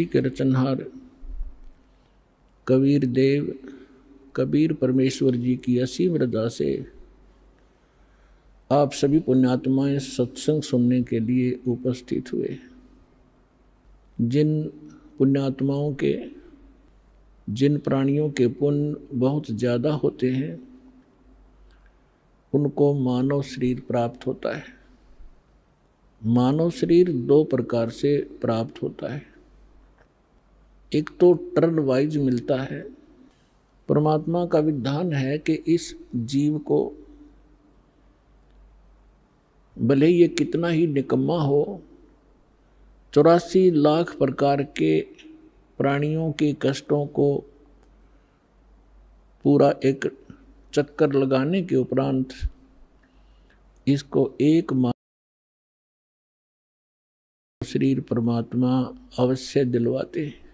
के रचनहार कबीर देव कबीर परमेश्वर जी की असीम रजा से आप सभी पुण्यात्माएं सत्संग सुनने के लिए उपस्थित हुए। जिन पुण्यात्माओं के जिन प्राणियों के पुण्य बहुत ज़्यादा होते हैं उनको मानव शरीर प्राप्त होता है। मानव शरीर दो प्रकार से प्राप्त होता है। एक तो टर्न वाइज मिलता है। परमात्मा का विधान है कि इस जीव को भले ये कितना ही निकम्मा हो, 84 लाख प्रकार के प्राणियों के कष्टों को पूरा एक चक्कर लगाने के उपरांत इसको एक शरीर परमात्मा अवश्य दिलवाते हैं।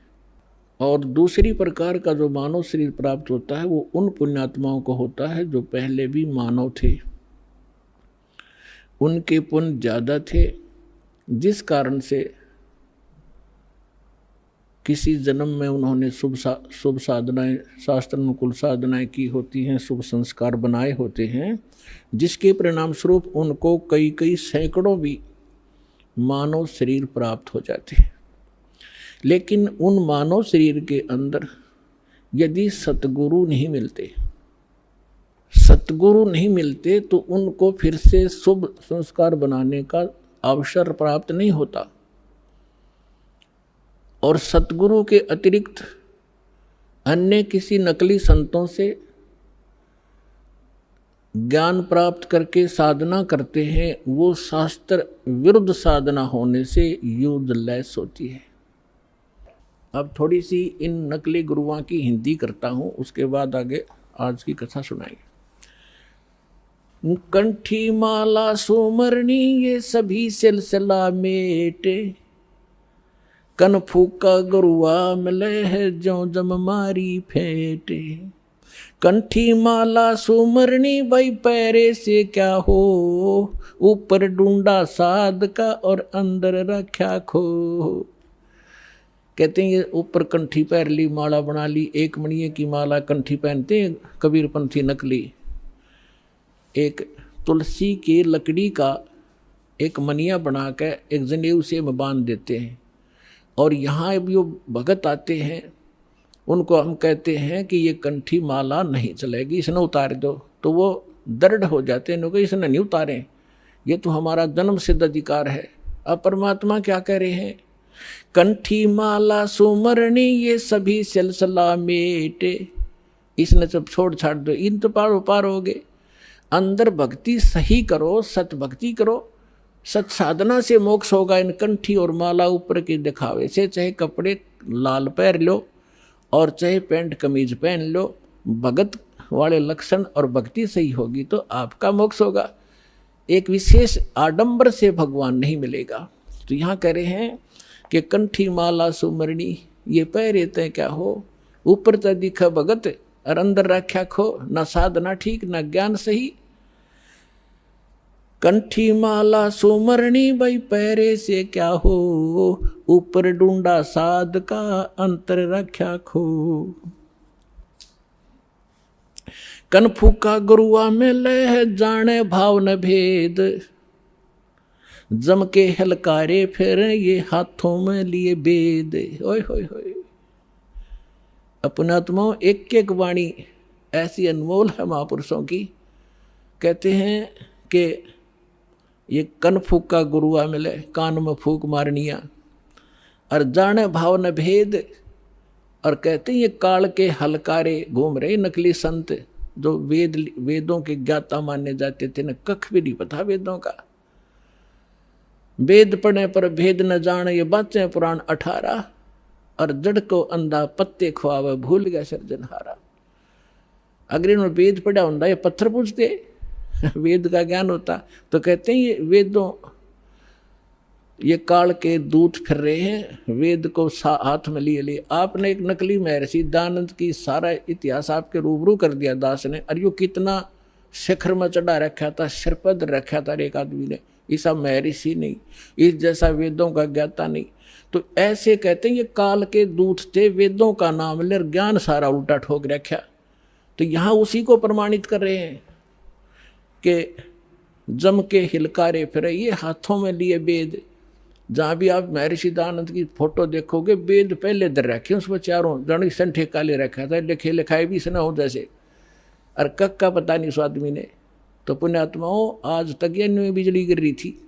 और दूसरी प्रकार का जो मानव शरीर प्राप्त होता है वो उन पुण्यात्माओं को होता है जो पहले भी मानव थे, उनके पुण्य ज़्यादा थे, जिस कारण से किसी जन्म में उन्होंने शुभ साधनाएं, शास्त्र अनुकूल साधनाएं की होती हैं, शुभ संस्कार बनाए होते हैं, जिसके परिणाम स्वरूप उनको कई सैकड़ों भी मानव शरीर प्राप्त हो जाते हैं। लेकिन उन मानव शरीर के अंदर यदि सतगुरु नहीं मिलते तो उनको फिर से शुभ संस्कार बनाने का अवसर प्राप्त नहीं होता। और सतगुरु के अतिरिक्त अन्य किसी नकली संतों से ज्ञान प्राप्त करके साधना करते हैं, वो शास्त्र विरुद्ध साधना होने से यूजलेस होती है। अब थोड़ी सी इन नकली गुरुओं की हिंदी करता हूँ, उसके बाद आगे आज की कथा सुनाएंगे। कंठी माला सुमरनी ये सभी सिलसिला मेटे, कन फूका गुरुआ मिले है जो जम मारी फेंटे। कंठी माला सुमरनी भाई पैरे से क्या हो, ऊपर ढूंढा साध का और अंदर रखा खो। कहते हैं ये ऊपर कंठी पैर ली, माला बना ली, एक मणिये की माला कंठी पहनते हैं कबीरपंथी नकली। एक तुलसी की लकड़ी का एक मनिया बना कर एक जनेऊ से में बांध देते हैं। और यहाँ जो भगत आते हैं उनको हम कहते हैं कि ये कंठी माला नहीं चलेगी, इसने उतार दो, तो वो दृढ़ हो जाते हैं। कि इसने नहीं उतारें, ये तो हमारा जन्म सिद्ध अधिकार है। अब परमात्मा क्या कह रहे हैं, कंठी माला सुमरनी ये सभी सिलसिला मेटे। इसने सब छोड़ छाड़ दो, इन तो पार हो गए। अंदर भक्ति सही करो, सत भक्ति करो, सत साधना से मोक्ष होगा। इन कंठी और माला ऊपर के दिखावे से, चाहे कपड़े लाल पहन लो और चाहे पैंट कमीज पहन लो, भगत वाले लक्षण और भक्ति सही होगी तो आपका मोक्ष होगा। एक विशेष आडंबर से भगवान नहीं मिलेगा। तो यहाँ कह रहे हैं कि कंठी माला सुमरनी ये पहरे तय क्या हो, ऊपर तय दिखा भगत और अंदर रख्या खो। न साधना ठीक न ज्ञान सही। कंठी माला सुमरनी भाई पैरे से क्या हो, ऊपर ढूंढा साध का अंतर रख्या खो। कन फूका गुरुआ में लय है जाने भाव न भेद, जम के हलकारे फिर ये हाथों में लिए बेद। ओए होए होए। अपनात्माओं एक एक वाणी ऐसी अनमोल है महापुरुषों की। कहते हैं कि ये कन फूका गुरुआ मिले, कान में फूक मारनिया और जाने भाव न भेद। और कहते हैं ये काल के हलकारे घूम रहे नकली संत जो वेदों के ज्ञाता माने जाते थे, न कख भी नहीं पता वेदों का। वेद पढ़ने पर भेद न जाने ये बातें पुराण 18, और जड़ को अंधा पत्ते खुआवे भूल गया सिरजनहारा। अगर इन्होंने वेद पढ़ा होता ये पत्थर पूछते, वेद का ज्ञान होता तो कहते हैं ये वेदों, ये काल के दूत फिर रहे हैं, वेद को हाथ में लिए। आपने एक नकली महर्षि दानंद की सारा इतिहास आपके रूबरू कर दिया दास ने। और यो कितना शिखर में चढ़ा रखा था, सिरपद रखा था एक आदमी ने। ऐसा महर्षि नहीं, इस जैसा वेदों का ज्ञाता नहीं। तो ऐसे कहते हैं ये काल के दूत थे, वेदों का नाम ले, ज्ञान सारा उल्टा ठोक रखा। तो यहाँ उसी को प्रमाणित कर रहे हैं कि जम के हिलकारे फिरे, ये हाथों में लिए वेद। जहाँ भी आप महर्षि दयानंद की फोटो देखोगे, वेद पहले दर रखे उसमें चारों जड़ी संठे काले रखा था, लिखे लिखाए भी सना हो जैसे। और कक का पता नहीं उस आदमी ने। तो पुण्यात्माओं, आज तक ये न्यू बिजली गिर रही थी।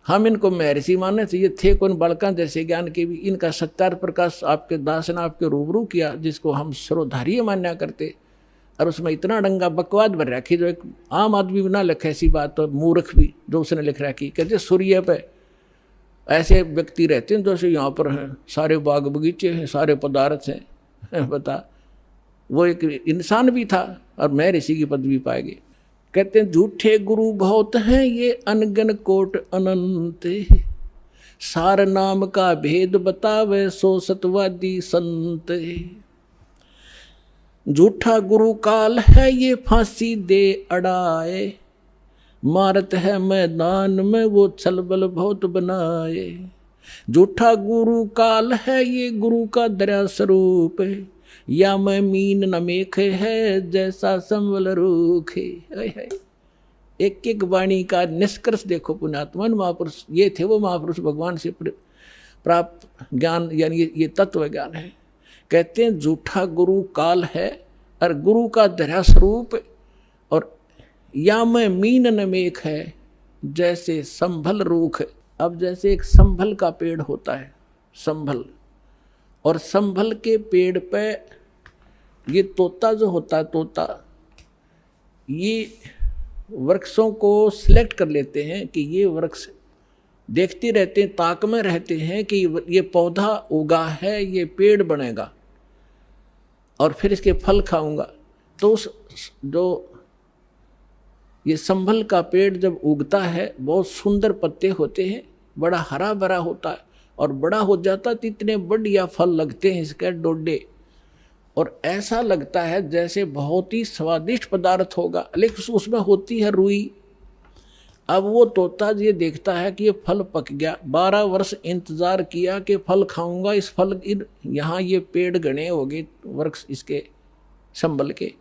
हम इनको महर्षि माने थे, ये थे कौन बालका जैसे ज्ञान के भी। इनका सत्यार प्रकाश आपके दास ने आपके रूबरू किया, जिसको हम सर्वधारीय मान्या करते। और उसमें इतना डंगा बकवाद भर रखी जो एक आम आदमी भी ना लिखे ऐसी बात, तो मूर्ख भी जो उसने लिख रखी। कहते सूर्य पे ऐसे व्यक्ति रहते हैं जैसे यहाँ पर हैं, सारे बाग बगीचे हैं, सारे पदार्थ हैं। बता, वो एक इंसान भी था और मैं ऋषि की पदवी पाएगी। कहते हैं झूठे गुरु बहुत हैं ये अनगन कोट अनंत, सार नाम का भेद बतावे सो सतवादी संत। झूठा गुरु काल है ये फांसी दे अड़ाए, मारत है मैदान में वो छलबल बहुत बनाए। झूठा गुरु काल है ये गुरु का दया स्वरूप, या मैं मीन न मेख है जैसा संवल रूख। एक एक वाणी का निष्कर्ष देखो पुण्यात्मन। महापुरुष ये थे, वो महापुरुष भगवान से प्राप्त ज्ञान, यानी ये तत्व ज्ञान है। कहते हैं झूठा गुरु काल है और गुरु का दया स्वरूप, और या मैं मीन न मेख है जैसे संभल रूख। अब जैसे एक संभल का पेड़ होता है, संभल, और संभल के पेड़ पे ये तोता जो होता है, तोता ये वृक्षों को सिलेक्ट कर लेते हैं कि ये वृक्ष, देखते रहते हैं, ताक में रहते हैं कि ये पौधा उगा है, ये पेड़ बनेगा और फिर इसके फल खाऊंगा। तो उस जो ये संभल का पेड़ जब उगता है, बहुत सुंदर पत्ते होते हैं, बड़ा हरा भरा होता है, और बड़ा हो जाता तो इतने बढ़िया फल लगते हैं इसके डोडे, और ऐसा लगता है जैसे बहुत ही स्वादिष्ट पदार्थ होगा, लेकिन उसमें होती है रुई। अब वो तोता ये देखता है कि ये फल पक गया, 12 वर्ष इंतजार किया कि फल खाऊंगा, इस फल यहाँ ये पेड़ गणे हो गए वृक्ष इसके संभल के,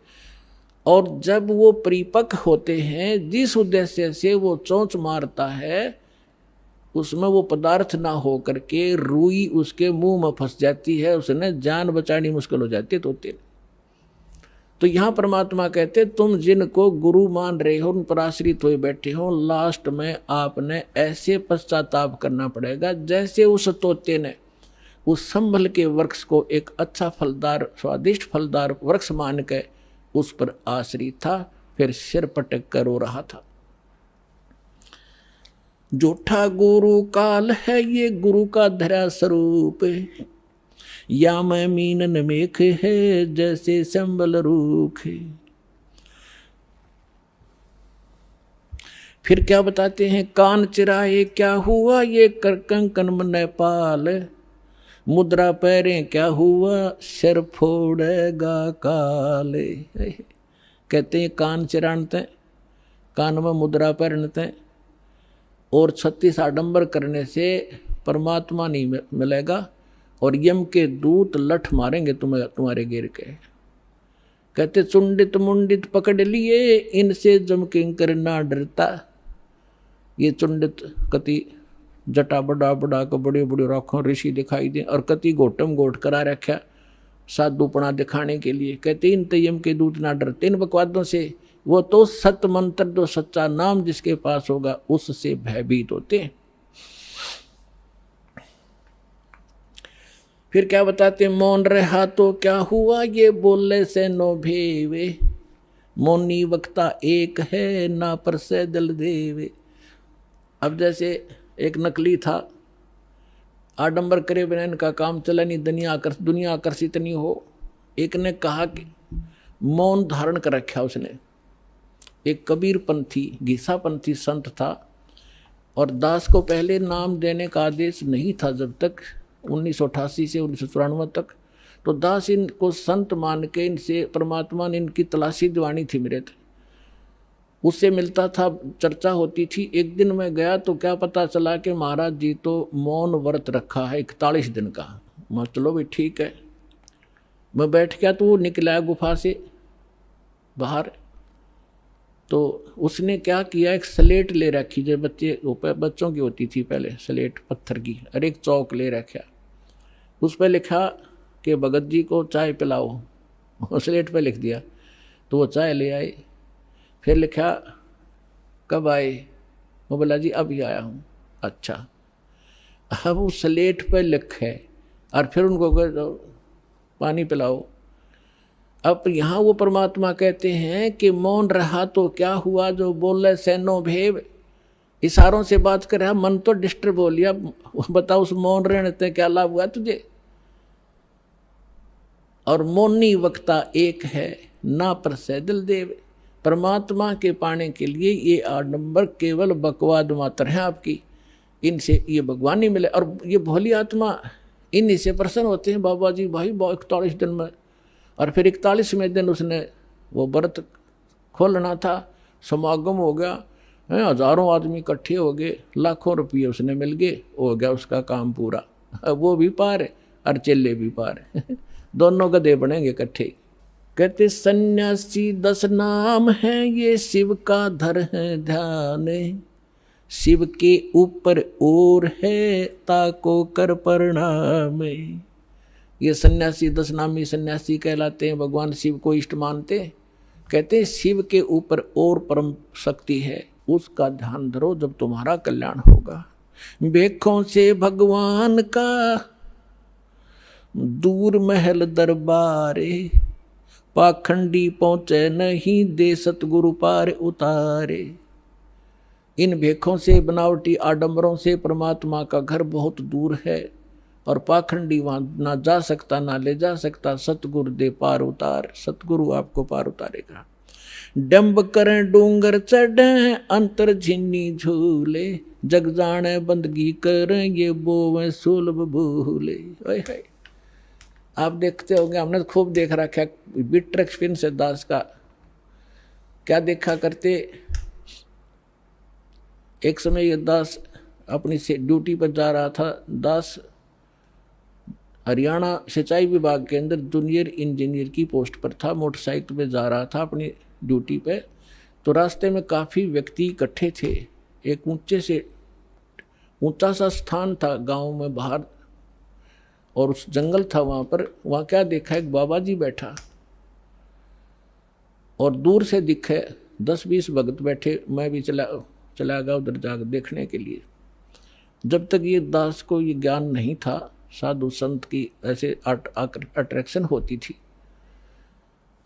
और जब वो परिपक्व होते हैं, जिस उद्देश्य से वो चोंच मारता है, उसमें वो पदार्थ ना हो करके रुई उसके मुंह में फंस जाती है, उसने जान बचानी मुश्किल हो जाती है तोते। तो यहाँ परमात्मा कहते तुम जिनको गुरु मान रहे हो, उन पर आश्रित हुए बैठे हो, लास्ट में आपने ऐसे पश्चाताप करना पड़ेगा जैसे उस तोते ने उस संभल के वृक्ष को एक अच्छा फलदार, स्वादिष्ट फलदार वृक्ष मान के उस पर आश्रित था, फिर सिर पटक कर रो रहा था। झूठा गुरु काल है ये गुरु का धरा स्वरूप, या मैं मीन न मेख है जैसे संबल रूख। फिर क्या बताते हैं, कान चिराए क्या हुआ ये कर कंकन मन पाल, मुद्रा पैरें क्या हुआ सिर फोड़ेगा काल। कहते हैं कान चिरानते, कान में मुद्रा पहनते, और 36 आडंबर करने से परमात्मा नहीं मिलेगा, और यम के दूत लठ मारेंगे तुम्हारे गिर के। कहते चुंडित मुंडित पकड़ लिए इनसे जम किंकर ना डरता। ये चुंडित कति जटा बड़ा बड़ा को बड़े बड़े राखों ऋषि दिखाई दे, और कति गोटम गोट करा रखा साधुपना दिखाने के लिए। कहते इन यम के दूत ना डरते इन बकवादों से, वो तो सत मंत्र जो सच्चा नाम जिसके पास होगा उससे भयभीत होते हैं। फिर क्या बताते, मौन रहा तो क्या हुआ ये बोले से नो भेवे, मौनी वक्ता एक है ना पर से दल देवे। अब जैसे एक नकली था, आडंबर करे बिना इनका काम चला नहीं, दुनिया आकर्षित नहीं हो। एक ने कहा कि मौन धारण कर रखा उसने। एक कबीर पंथी, घीसा पंथी संत था, और दास को पहले नाम देने का आदेश नहीं था जब तक 1988 से 1994 तक। तो दास इनको संत मान के इनसे परमात्मा ने इनकी तलाशी दिवानी थी मेरे थे। उससे मिलता था, चर्चा होती थी। एक दिन मैं गया तो क्या पता चला कि महाराज जी तो मौन व्रत रखा है 41 दिन का। मैं चलो भाई ठीक है। मैं बैठ गया तो वो निकला गुफा से बाहर। तो उसने क्या किया, एक स्लेट ले रखी जो बच्चों की होती थी पहले, स्लेट पत्थर की, और एक चौक ले रखा। उस पर लिखा कि भगत जी को चाय पिलाओ। स्लेट पे लिख दिया। तो वो चाय ले आए। फिर लिखा कब आए, वो बोला जी अभी आया हूँ। अच्छा, अब उस स्लेट पे लिखे और फिर उनको पानी पिलाओ। अब यहाँ वो परमात्मा कहते हैं कि मौन रहा तो क्या हुआ, जो बोले सैनो भेव, इशारों से बात कर रहा, मन तो डिस्टर्ब हो लिया। बताओ उस मौन रहने से क्या लाभ हुआ तुझे। और मौनी वक्ता एक है ना पर सैदल देव। परमात्मा के पाने के लिए ये आडंबर केवल बकवाद मात्र है आपकी, इनसे ये भगवान नहीं मिले। और ये भोली आत्मा इन्हीं से प्रसन्न होते हैं। बाबा जी भाई 41 दिन में, और फिर 41वें दिन उसने वो व्रत खोलना था, समागम हो गया, हजारों आदमी इकट्ठे हो गए, लाखों रुपये उसने मिल गए, हो गया उसका काम पूरा। अब वो भी पार है और चेले भी पार है। दोनों गधे बनेंगे इकट्ठे। कहते सन्यासी 10 नाम है, ये शिव का धर है ध्यान, शिव के ऊपर और है ताको कर प्रणाम। ये सन्यासी 10 नामी सन्यासी कहलाते हैं, भगवान शिव को इष्ट मानते। कहते हैं शिव के ऊपर और परम शक्ति है, उसका ध्यान धरो जब तुम्हारा कल्याण होगा। बेखों से भगवान का दूर महल दरबारे, पाखंडी पहुंचे नहीं दे सतगुरु पार उतारे। इन भेखों से, बनावटी आडंबरों से परमात्मा का घर बहुत दूर है, और पाखंडी वहां ना जा सकता ना ले जा सकता। सतगुरु दे पार उतार, सतगुरु आपको पार उतारेगा। डंब करें डूंगर चढ़े, अंतर झिन्नी झूले, जग जाने बंदगी करें ये बोवे सुलभ भूले। आप देखते होंगे, हमने तो खूब देख रखा है बिटर एक्सपीरियंस है दास का। क्या देखा करते, एक समय ये दास अपनी से ड्यूटी पर जा रहा था। दास हरियाणा सिंचाई विभाग के अंदर जूनियर इंजीनियर की पोस्ट पर था, मोटरसाइकिल पे जा रहा था अपनी ड्यूटी पे। तो रास्ते में काफ़ी व्यक्ति इकट्ठे थे। एक ऊंचा सा स्थान था गांव में बाहर, और उस जंगल था वहाँ पर। वहाँ क्या देखा, एक बाबा जी बैठा, और दूर से दिखे 10-20 भगत बैठे। मैं भी चला गया उधर जाकर देखने के लिए। जब तक ये दास को ये ज्ञान नहीं था, साधु संत की ऐसे अट्रैक्शन होती थी।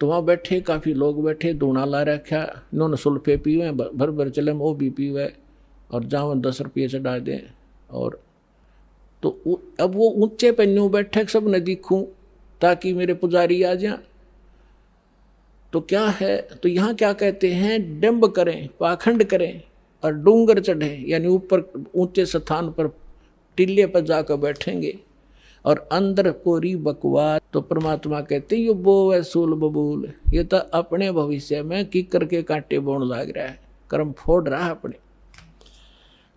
तो वहाँ बैठे काफ़ी लोग बैठे, दूना ला रखा, इन्होंने सुल्फे पीवे, भर भर चले वो भी पीवे, और जहाँ 10 रुपये चढ़ा दें। और तो अब वो ऊंचे पे न्यू बैठे, सब न दिखूं ताकि मेरे पुजारी आ जाए। तो क्या है, तो यहाँ क्या कहते हैं, डंब करें, पाखंड करें और डूंगर चढ़े, यानी ऊपर ऊंचे स्थान पर टिल्ले पर जाकर बैठेंगे और अंदर कोरी बकवास। तो परमात्मा कहते ये वो है सूल बबूल, ये तो अपने भविष्य में की करके कांटे बोन लाग रहा है, कर्म फोड़ रहा है अपने।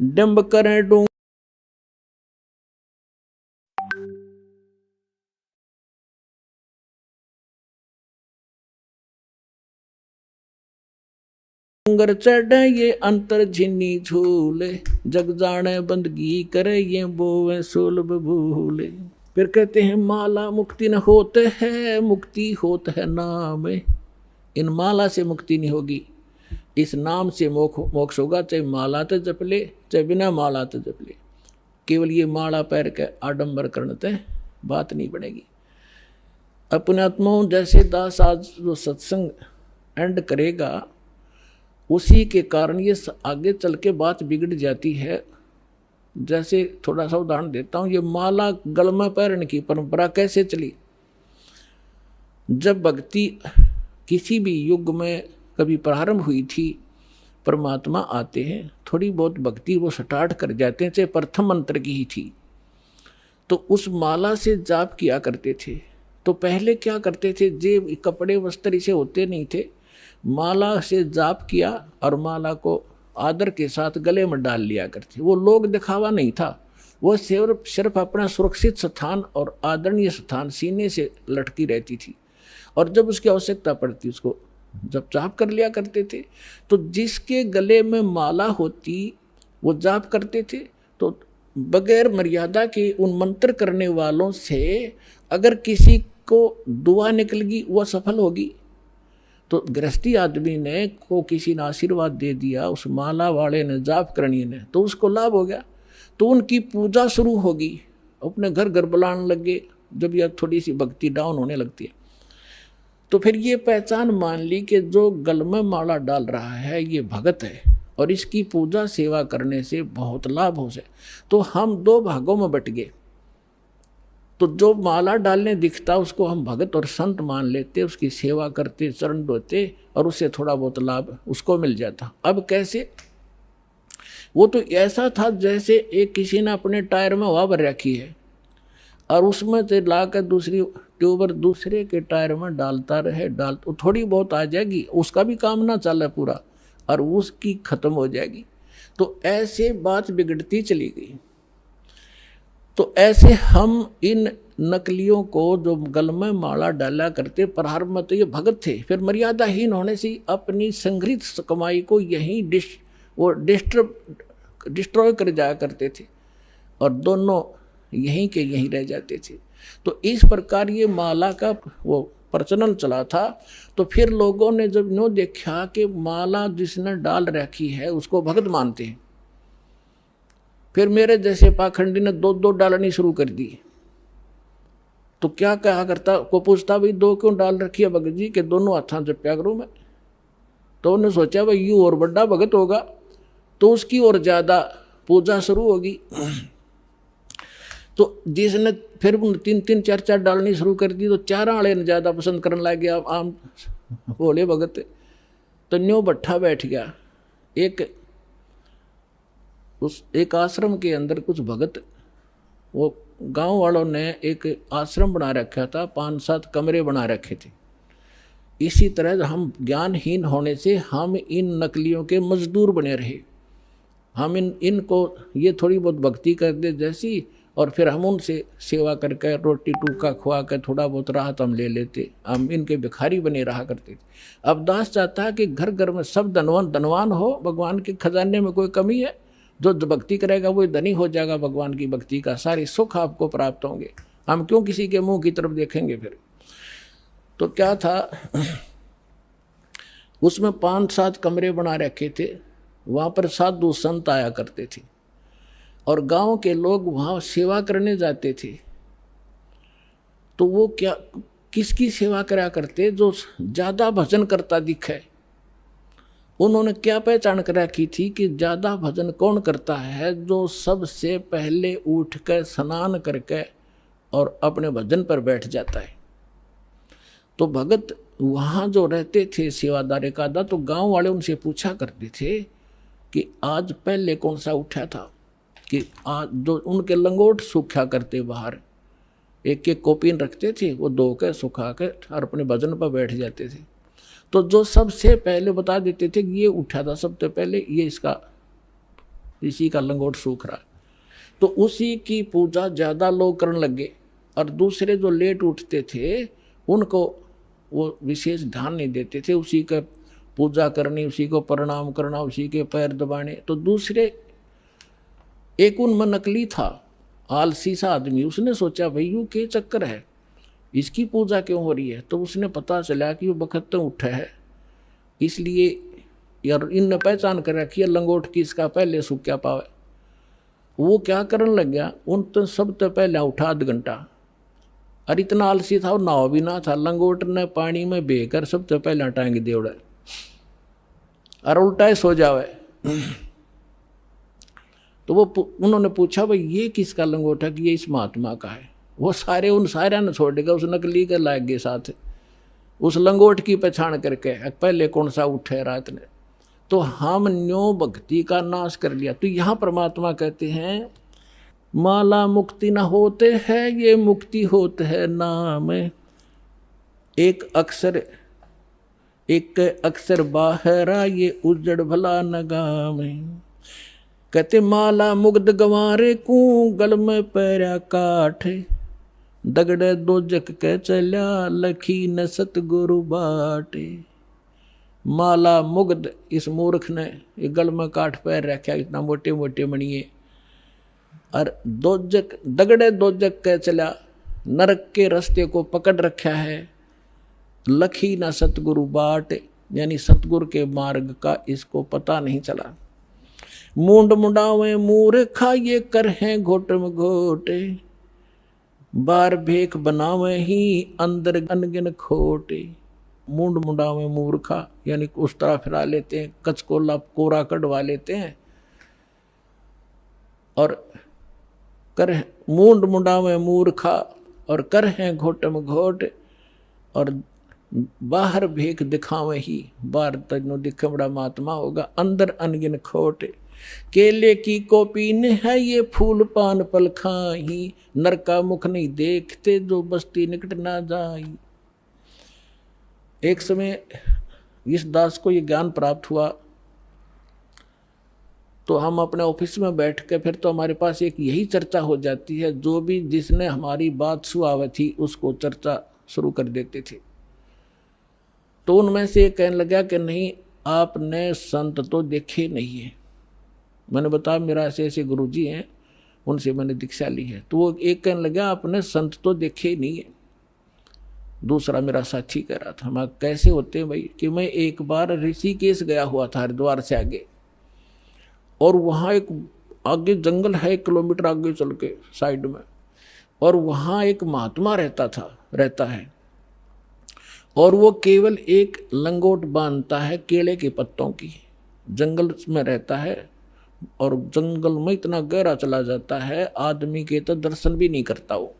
डंब करें डूंगर चढ़े ये अंतर झिन्नी झूले, जग जाने बंदगी करे ये बोवे सुलभ भूले। फिर कहते हैं माला मुक्ति न होते है, मुक्ति होत है नाम। इन माला से मुक्ति नहीं होगी, इस नाम से मोक्ष होगा। चाहे माला तो जप ले, चाहे बिना माला तो जप ले। केवल ये माला पैर के आडंबर करने ते बात नहीं बनेगी। अपने आत्माओं जैसे दास आज जो सत्संग एंड करेगा, उसी के कारण ये आगे चल के बात बिगड़ जाती है। जैसे थोड़ा सा उदाहरण देता हूँ, ये माला गल में पहनने की परंपरा कैसे चली। जब भक्ति किसी भी युग में कभी प्रारंभ हुई थी, परमात्मा आते हैं, थोड़ी बहुत भक्ति वो स्टार्ट कर जाते हैं, चाहे प्रथम मंत्र की ही थी, तो उस माला से जाप किया करते थे। तो पहले क्या करते थे, जेब कपड़े वस्त्र इसे होते नहीं थे, माला से जाप किया और माला को आदर के साथ गले में डाल लिया करती। वो लोग दिखावा नहीं था, वो सिर्फ अपना सुरक्षित स्थान और आदरणीय स्थान सीने से लटकी रहती थी। और जब उसकी आवश्यकता पड़ती उसको जब जाप कर लिया करते थे। तो जिसके गले में माला होती वो जाप करते थे, तो बगैर मर्यादा के उन मंत्र करने वालों से अगर किसी को दुआ निकल गई वो सफल होगी। तो गृहस्थी आदमी ने को किसी ने आशीर्वाद दे दिया, उस माला वाले ने, जाप करनी ने, तो उसको लाभ हो गया। तो उनकी पूजा शुरू होगी, अपने घर घर बुलाने लगे। जब यह थोड़ी सी भक्ति डाउन होने लगती है तो फिर ये पहचान मान ली कि जो गल में माला डाल रहा है ये भगत है और इसकी पूजा सेवा करने से बहुत लाभ हो जाए। तो हम दो भागों में बट गए। तो जो माला डालने दिखता उसको हम भगत और संत मान लेते, उसकी सेवा करते, चरण धोते और उससे थोड़ा बहुत लाभ उसको मिल जाता। अब कैसे? वो तो ऐसा था जैसे एक किसी ने अपने टायर में हवा भर रखी है और उसमें से लाकर दूसरी ट्यूबर दूसरे के टायर में डालता रहे, तो थोड़ी बहुत आ जाएगी, उसका भी काम ना चले पूरा और उसकी खत्म हो जाएगी। तो ऐसे बात बिगड़ती चली गई। तो ऐसे हम इन नकलियों को जो गल में माला डाला करते, प्रारंभ में तो ये भगत थे, फिर मर्यादाहीन होने से अपनी संग्रहित कमाई को यहीं डिस्ट्रॉय कर जाया करते थे और दोनों यहीं के यहीं रह जाते थे। तो इस प्रकार ये माला का वो प्रचलन चला था। तो फिर लोगों ने जब नो देखा कि माला जिसने डाल रखी है उसको भगत मानते हैं, फिर मेरे जैसे पाखंडी ने दो दो डालनी शुरू कर दी। तो क्या कहा करता को पूछता, भाई दो क्यों डाल रखी है भगत जी के? दोनों हाथों जप्या करूँ मैं। तो उन्होंने सोचा भाई यूँ और बड़ा भगत होगा तो उसकी और ज़्यादा पूजा शुरू होगी। तो जिसने फिर तीन तीन चार चार डालनी शुरू कर दी तो चार वाले ने ज़्यादा पसंद करने लग गया आम बोले भगत। तो न्यों भट्ठा बैठ गया। एक आश्रम के अंदर कुछ भगत, वो गांव वालों ने एक आश्रम बना रखा था, 5-7 कमरे बना रखे थे। इसी तरह हम ज्ञानहीन होने से हम इन नकलियों के मजदूर बने रहे। हम इनको ये थोड़ी बहुत भक्ति कर दे जैसी, और फिर हम उनसे सेवा करके रोटी टूका खुआ कर थोड़ा बहुत राहत हम ले लेते, हम इनके भिखारी बने रहा करते थे। अब दास चाहता है कि घर घर में सब धनवान हो, भगवान के खजाने में कोई कमी है? जो भक्ति करेगा वो धनी हो जाएगा भगवान की भक्ति का, सारे सुख आपको प्राप्त होंगे। हम क्यों किसी के मुंह की तरफ देखेंगे फिर? तो क्या था, उसमें 5-7 कमरे बना रखे थे। वहाँ पर साधु संत आया करते थे और गांव के लोग वहाँ सेवा करने जाते थे। तो वो क्या किसकी सेवा करा करते? जो ज़्यादा भजन करता दिखे। उन्होंने क्या पहचान कर रखी थी कि ज़्यादा भजन कौन करता है? जो सबसे पहले उठ कर स्नान करके और अपने भजन पर बैठ जाता है। तो भगत वहाँ जो रहते थे सेवादार एक आधा, तो गांव वाले उनसे पूछा करते थे कि आज पहले कौन सा उठा था, कि आज जो उनके लंगोट सूखा करते बाहर, एक एक कॉपीन रखते थे, वो धो के सुखा के और अपने भजन पर बैठ जाते थे। तो जो सबसे पहले बता देते थे कि ये उठा था सबसे पहले, ये इसी का लंगोट सूख रहा, तो उसी की पूजा ज़्यादा लोग करने लगे। और दूसरे जो लेट उठते थे उनको वो विशेष ध्यान नहीं देते थे, उसी का पूजा करनी, उसी को प्रणाम करना, उसी के पैर दबाने। तो दूसरे एक उनमें नकली था, आलसी सा आदमी, उसने सोचा भाई यूँ क्या चक्कर है, इसकी पूजा क्यों हो रही है? तो उसने पता चला कि वो बखत उठा है, इसलिए यार इनने पहचान कर रखी है लंगोट की, इसका पहले सूख क्या पावे। वो क्या करने लग गया, उन तो सब तो पहले उठा आध घंटा, और इतना आलसी था और नाव भी ना था, लंगोट ने पानी में बेकर सब तो पहले टांग दे उड़े और उल्टा सो जावे। तो वो उन्होंने पूछा भाई ये किसका लंगोट है? कि ये इस महात्मा का है। वो सारे उन सारे ने छोड़ देगा, उस नकली के लाग गए साथ, उस लंगोट की पहचान करके पहले कौन सा उठे रात ने। तो हम न्यो भक्ति का नाश कर लिया। तो यहाँ परमात्मा कहते हैं माला मुक्ति न होते है, ये मुक्ति होते है नाम। एक अक्षर एक अक्सर बाहर ये उजड़ भला नगा में। कहते माला मुग्ध गंवारे कू गल में पैरा काठ, दगड़े दोजक के चल्या लखी न सतगुरु बाटे। माला मुग्ध, इस मूर्ख ने ये गल में काठ पैर रखा, इतना मोटे मोटे मणिए, और दोजक दगड़े दोजक के चला, नरक के रास्ते को पकड़ रखा है। लखी ना सतगुरु बाट, यानी सतगुरु के मार्ग का इसको पता नहीं चला। मूंड मुंडावे मूर्खा ये कर हैं घोट में घोटे, बार भेख बनावे ही अंदर अनगिन खोटे। मूंड मुंडावे मूर्खा यानी उस तरह फिरा लेते हैं, कचकोला कोरा कढ़वा लेते हैं, और कर मूंड मुंडावे मूर्खा और कर हैं घोट में घोट, और बाहर भेख दिखावे ही, बाहर तजनो दिखे बड़ा महात्मा होगा, अंदर अनगिन खोट। केले की कोपीन है ये फूल पान पल खाही, नर का मुख नहीं देखते जो बस्ती निकट ना जाई। एक समय इस दास को ये ज्ञान प्राप्त हुआ, तो हम अपने ऑफिस में बैठ के फिर तो हमारे पास एक यही चर्चा हो जाती है, जो भी जिसने हमारी बात सुनावी थी उसको चर्चा शुरू कर देते थे। तो उनमें से कहने लगा कि नहीं आपने संत तो देखे नहीं है। मैंने बताया मेरा ऐसे ऐसे गुरुजी हैं, उनसे मैंने दीक्षा ली है। तो वो एक कहने लगा आपने संत तो देखे ही नहीं है। दूसरा मेरा साथी कह रहा था, हम कैसे होते हैं भाई, कि मैं एक बार ऋषिकेश गया हुआ था हरिद्वार से आगे, और वहाँ एक आगे जंगल है 1 किलोमीटर आगे चल के साइड में, और वहाँ एक महात्मा रहता है, और वो केवल एक लंगोट बांधता है केले के पत्तों की, जंगल में रहता है, और जंगल में इतना गहरा चला जाता है आदमी के तो दर्शन भी नहीं करता वो,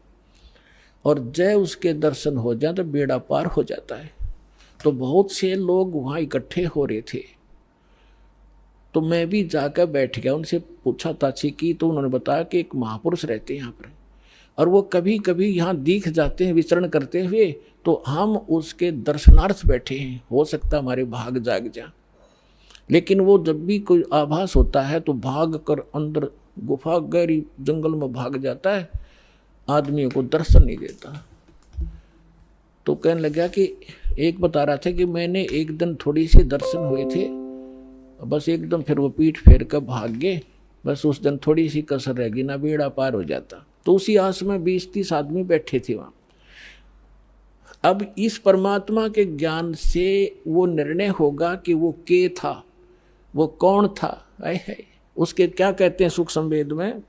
और जय उसके दर्शन हो जाए तो बेड़ा पार हो जाता है। तो बहुत से लोग वहाँ इकट्ठे हो रहे थे, तो मैं भी जाकर बैठ गया, उनसे पूछा ताछी की, तो उन्होंने बताया कि एक महापुरुष रहते हैं यहाँ पर, और वो कभी कभी यहाँ दिख जाते हैं विचरण करते हुए, तो हम उसके दर्शनार्थ बैठे हैं, हो सकता हमारे भाग जाग जा। लेकिन वो जब भी कोई आभास होता है तो भाग कर अंदर गुफा गहरी जंगल में भाग जाता है, आदमियों को दर्शन नहीं देता। तो कहने लगा कि एक बता रहा था कि मैंने एक दिन थोड़ी सी दर्शन हुए थे, बस एकदम फिर वो पीठ फेर कर भाग गए, बस उस दिन थोड़ी सी कसर रह गई ना बेड़ा पार हो जाता। तो उसी आस में 20-30 आदमी बैठे थे वहाँ। अब इस परमात्मा के ज्ञान से वो निर्णय होगा कि वो के था, वो कौन था। है उसके क्या कहते हैं सुख संवेद में,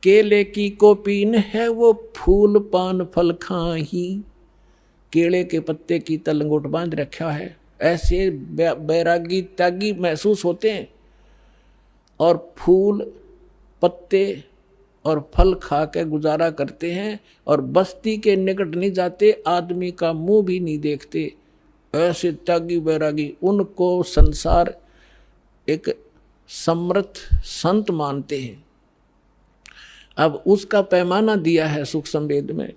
केले की कोपीन है वो फूल पान फल खाही, केले के पत्ते की तलंगोट बांध रखा है। ऐसे बैरागी त्यागी महसूस होते हैं, और फूल पत्ते और फल खा के गुजारा करते हैं, और बस्ती के निकट नहीं जाते, आदमी का मुंह भी नहीं देखते। ऐसे त्यागी बैरागी, उनको संसार एक समर्थ संत मानते हैं। अब उसका पैमाना दिया है सुख संवेद में,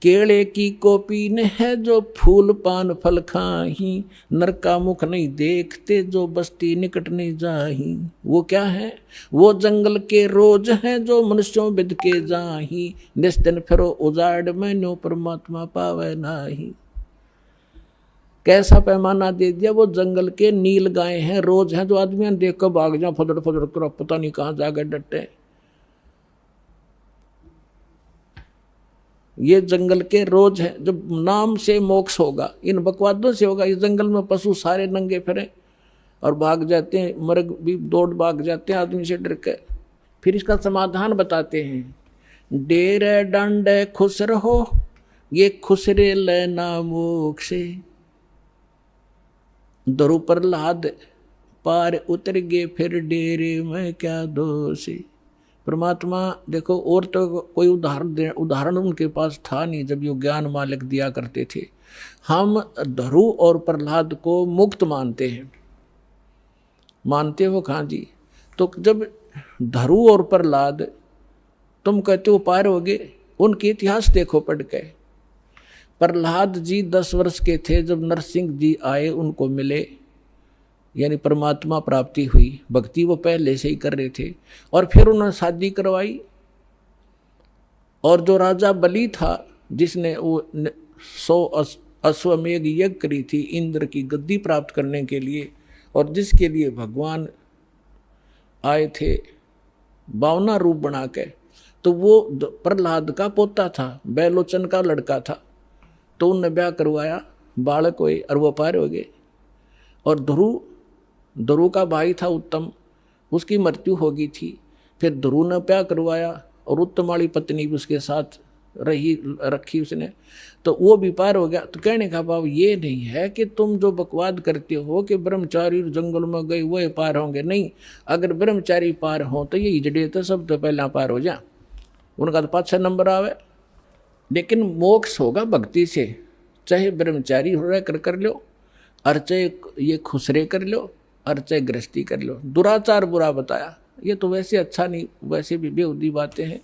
केले की कोपीन है जो फूल पान फल खाही, नर का मुख नहीं देखते जो बस्ती निकट नहीं जाही। वो क्या है, वो जंगल के रोज हैं जो मनुष्यों विद के जाही, निस्दिन फिरो उजाड़ में न्यो परमात्मा पावे नाही। कैसा पैमाना दे दिया, वो जंगल के नील गाय हैं, रोज हैं जो आदमी देख कर भाग जाओ, फदड़ फदड़ कर पता नहीं कहाँ जाकर डटे। ये जंगल के रोज है, जब नाम से मोक्ष होगा, इन बकवादों से होगा। इस जंगल में पशु सारे नंगे फिरे और भाग जाते हैं, मर्ग भी दौड़ भाग जाते हैं आदमी से डर के। फिर इसका समाधान बताते हैं, डेरे डंडे खुश रहो ये खुसरे लेना मोक्ष, दरु प्रहलाद पार उतर गए फिर डेरे में क्या दोष। परमात्मा देखो, और तो कोई उदाहरण उनके पास था नहीं जब ये ज्ञान मालिक दिया करते थे। हम धरु और प्रहलाद को मुक्त मानते हैं, मानते हो खां जी। तो जब धरु और प्रहलाद तुम कहते हो पार हो गए, उनके इतिहास देखो पढ़ के। प्रहलाद जी 10 वर्ष के थे जब नरसिंह जी आए, उनको मिले, यानी परमात्मा प्राप्ति हुई। भक्ति वो पहले से ही कर रहे थे। और फिर उन्होंने शादी करवाई। और जो राजा बलि था, जिसने वो 100 अश्वमेध यज्ञ करी थी इंद्र की गद्दी प्राप्त करने के लिए, और जिसके लिए भगवान आए थे 52 रूप बना के, तो वो प्रहलाद का पोता था, बैलोचन का लड़का था। तो उनने ब्याह करवाया, बालक हुए और वो पार हो गए। और ध्रुव का भाई था उत्तम, उसकी मृत्यु हो गई थी। फिर ध्रुव ने ब्याह करवाया और उत्तम वाली पत्नी भी उसके साथ रखी उसने, तो वो भी पार हो गया। तो कहने का भाव ये नहीं है कि तुम जो बकवाद करते हो कि ब्रह्मचारी जंगल में गए वो पार होंगे, नहीं। अगर ब्रह्मचारी पार हो तो ये हिजड़े तो सब तो पहला पार हो जा, उनका तो 5-6 नंबर आवे। लेकिन मोक्ष होगा भक्ति से, चाहे ब्रह्मचारी हो कर लो, और चाहे ये खुसरे कर लो, और चाहे गृहस्थी कर लो। दुराचार बुरा बताया, ये तो वैसे अच्छा नहीं, वैसे भी बेहुदी बातें हैं।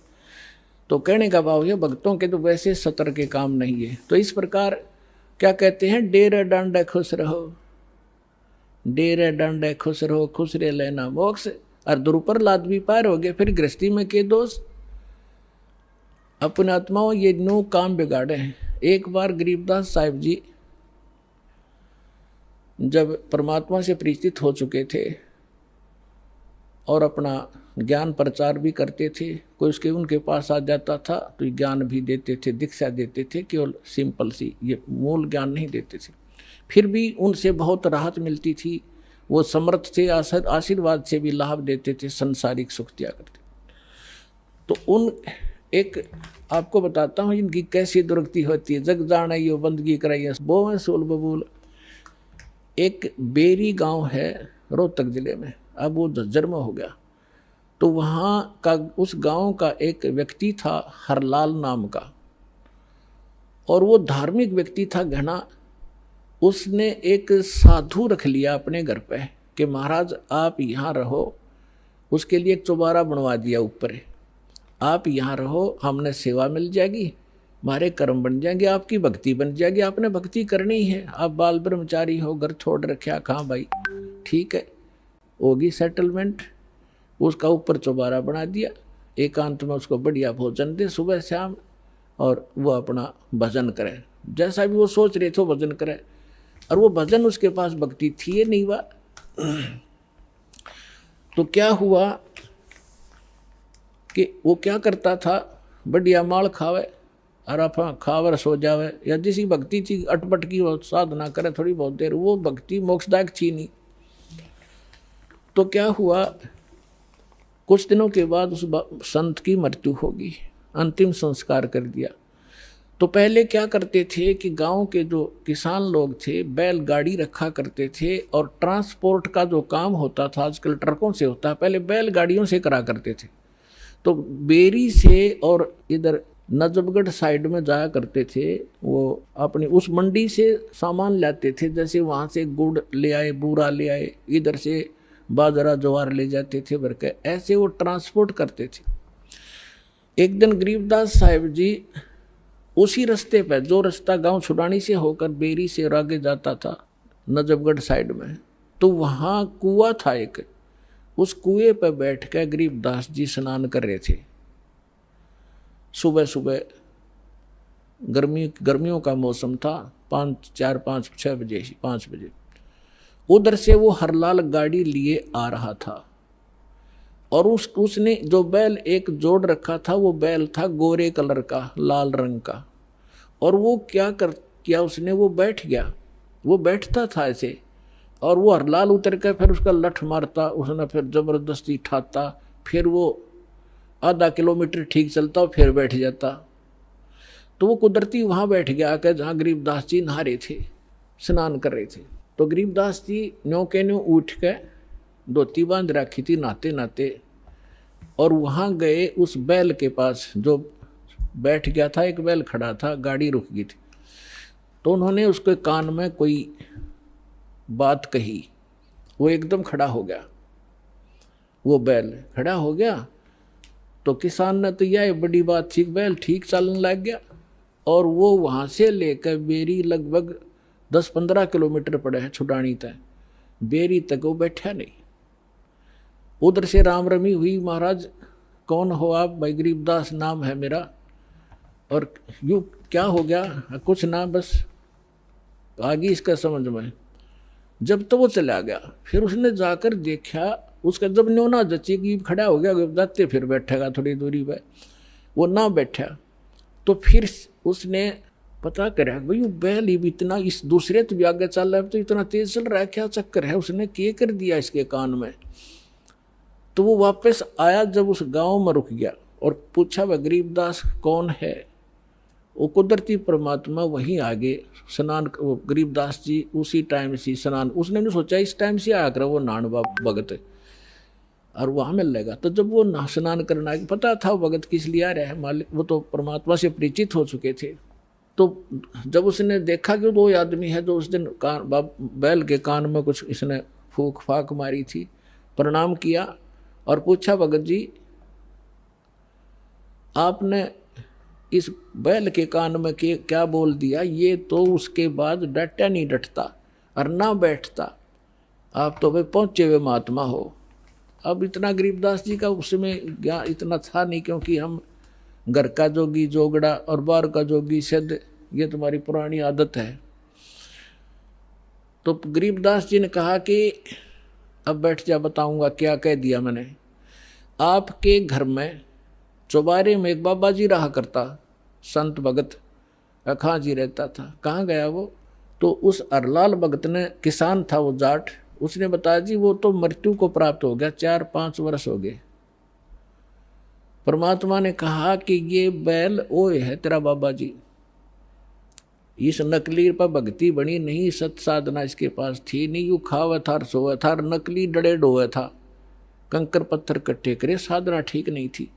तो कहने का भाव है भक्तों के तो वैसे सतर के काम नहीं है। तो इस प्रकार क्या कहते हैं, डेरे डांडे खुश रहो, डेरे डांडे खुश रहो, खुसरे लेना मोक्ष। और द्रुपद भी पार हो गए। फिर गृहस्थी में के दोष, अपने आत्माओं ये नो काम बिगाड़े हैं। एक बार गरीबदास साहिब जी जब परमात्मा से परिचित हो चुके थे और अपना ज्ञान प्रचार भी करते थे, कोई उसके उनके पास आ जाता था तो ज्ञान भी देते थे, दीक्षा देते थे, केवल सिंपल सी, ये मूल ज्ञान नहीं देते थे। फिर भी उनसे बहुत राहत मिलती थी, वो समर्थ थे, आशीर्वाद से भी लाभ देते थे, संसारिक सुख दिया करते। तो उन एक आपको बताता हूँ इनकी कैसी दुर्गति होती है। जग जान यो बंदगी कराइए बो सोल बबूल। एक बेरी गांव है रोहतक जिले में, अब वो झज्जर में हो गया। तो वहाँ का उस गांव का एक व्यक्ति था हरलाल नाम का, और वो धार्मिक व्यक्ति था घना। उसने एक साधु रख लिया अपने घर पे कि महाराज आप यहाँ रहो। उसके लिए एक चौबारा बनवा दिया ऊपर, आप यहाँ रहो, हमने सेवा मिल जाएगी, हमारे कर्म बन जाएंगे, आपकी भक्ति बन जाएगी। आपने भक्ति करनी है, आप बाल ब्रह्मचारी हो, घर छोड़ रखा, कहाँ भाई, ठीक है, होगी सेटलमेंट। उसका ऊपर चौबारा बना दिया, एकांत में उसको बढ़िया भोजन दे सुबह शाम, और वो अपना भजन करे, जैसा भी वो सोच रहे थे भजन करे। और वो भजन उसके पास भक्ति थी ये नहीं हुआ। तो क्या हुआ कि वो क्या करता था, बढ़िया माल खावे और आप खावर सो जावे, या जिसी भक्ति थी अटपट की वो साधना करे थोड़ी बहुत देर, वो भक्ति मोक्षदायक थी नहीं। तो क्या हुआ, कुछ दिनों के बाद उस संत की मृत्यु होगी, अंतिम संस्कार कर दिया। तो पहले क्या करते थे कि गांव के जो किसान लोग थे बैलगाड़ी रखा करते थे, और ट्रांसपोर्ट का जो काम होता था आजकल ट्रकों से होता है, पहले बैलगाड़ियों से करा करते थे। तो बेरी से और इधर नजफगढ़ साइड में जाया करते थे, वो अपनी उस मंडी से सामान लाते थे, जैसे वहाँ से गुड़ ले आए, बूरा ले आए, इधर से बाजरा ज्वार ले जाते थे भर के, ऐसे वो ट्रांसपोर्ट करते थे। एक दिन गरीबदास साहिब जी उसी रास्ते पर, जो रास्ता गांव छुड़ानी से होकर बेरी से और आगे जाता था नजफगढ़ साइड में, तो वहाँ कुआं था एक, उस कुएं पर बैठ कर गरीबदास जी स्नान कर रहे थे। सुबह सुबह गर्मियों का मौसम था, 5-6 बजे 5 बजे उधर से वो हरलाल गाड़ी लिए आ रहा था, और उसने जो बैल एक जोड़ रखा था, वो बैल था गोरे कलर का, लाल रंग का। और वो किया उसने, वो बैठ गया, वो बैठता था ऐसे, और वो हरलाल उतर कर फिर उसका लठ मारता, उसने फिर जबरदस्ती ठाता, फिर वो आधा किलोमीटर ठीक चलता और फिर बैठ जाता। तो वो कुदरती वहाँ बैठ गया आकर जहाँ गरीबदास जी नहा रहे थे, स्नान कर रहे थे। तो गरीबदास जी न्यों के न्यों उठ के धोती बांध रखी थी नहाते नहाते, और वहाँ गए उस बैल के पास जो बैठ गया था, एक बैल खड़ा था, गाड़ी रुक गई थी। तो उन्होंने उसके कान में कोई बात कही, वो एकदम खड़ा हो गया, वो बैल खड़ा हो गया। तो किसान ने तो यह बड़ी बात थी, बैल ठीक चलने लग गया, और वो वहाँ से लेकर बेरी लगभग 10-15 किलोमीटर पड़े हैं छुटानी तक, बेरी तक वो बैठा नहीं। उधर से राम रमी हुई, महाराज कौन हो आप? भाई गरीबदास नाम है मेरा। और यूँ क्या हो गया? कुछ ना, बस आगे इसका समझ में। जब तो वो चला गया, फिर उसने जाकर देखा, उसका जब न्योना जची कि खड़ा हो गया जाते फिर बैठेगा थोड़ी दूरी पे, वो ना बैठा। तो फिर उसने पता करा भाई बैल ही भी इतना, इस दूसरे तो भी आगे चल रहा है, तो इतना तेज चल रहा है, क्या चक्कर है? उसने क्या कर दिया इसके कान में। तो वो वापस आया, जब उस गांव में रुक गया और पूछा वह गरीबदास कौन है? वो कुदरती परमात्मा वहीं आगे स्नान, वो गरीबदास जी उसी टाइम से स्नान, उसने नहीं सोचा इस टाइम से आकर वो नान भगत और वहाँ मिल लेगा। तो जब वो स्नान करना, पता था वो भगत किस लिए आ रहा है, मालिक वो तो परमात्मा से परिचित हो चुके थे। तो जब उसने देखा कि वो आदमी है जो उस दिन बैल के कान में कुछ इसने फूक फाक मारी थी, प्रणाम किया और पूछा भगत जी आपने इस बैल के कान में क्या बोल दिया? ये तो उसके बाद डटा नहीं डटता और ना बैठता, आप तो भाई पहुँचे हुए महात्मा हो। अब इतना गरीबदास जी का उसमें ज्ञान इतना था नहीं, क्योंकि हम घर का जोगी जोगड़ा और बाहर का जोगी सिद्ध, ये तुम्हारी पुरानी आदत है। तो गरीबदास जी ने कहा कि अब बैठ जा, बताऊंगा क्या कह दिया मैंने। आपके घर में चौबारे में एक बाबा जी रहा करता, संत भगत अखा जी रहता था। कहाँ गया वो? तो उस अरलाल भगत ने, किसान था वो जाट, उसने बताया जी वो तो मृत्यु को प्राप्त हो गया, 4-5 वर्ष हो गए। परमात्मा ने कहा कि ये बैल ओए है तेरा बाबा जी, इस नकली पर भक्ति बनी नहीं, सत साधना इसके पास थी नहीं, यू खावा था सोया था, नकली डड़े डोया था, कंकर पत्थर इकट्ठे करे, साधना ठीक नहीं थी।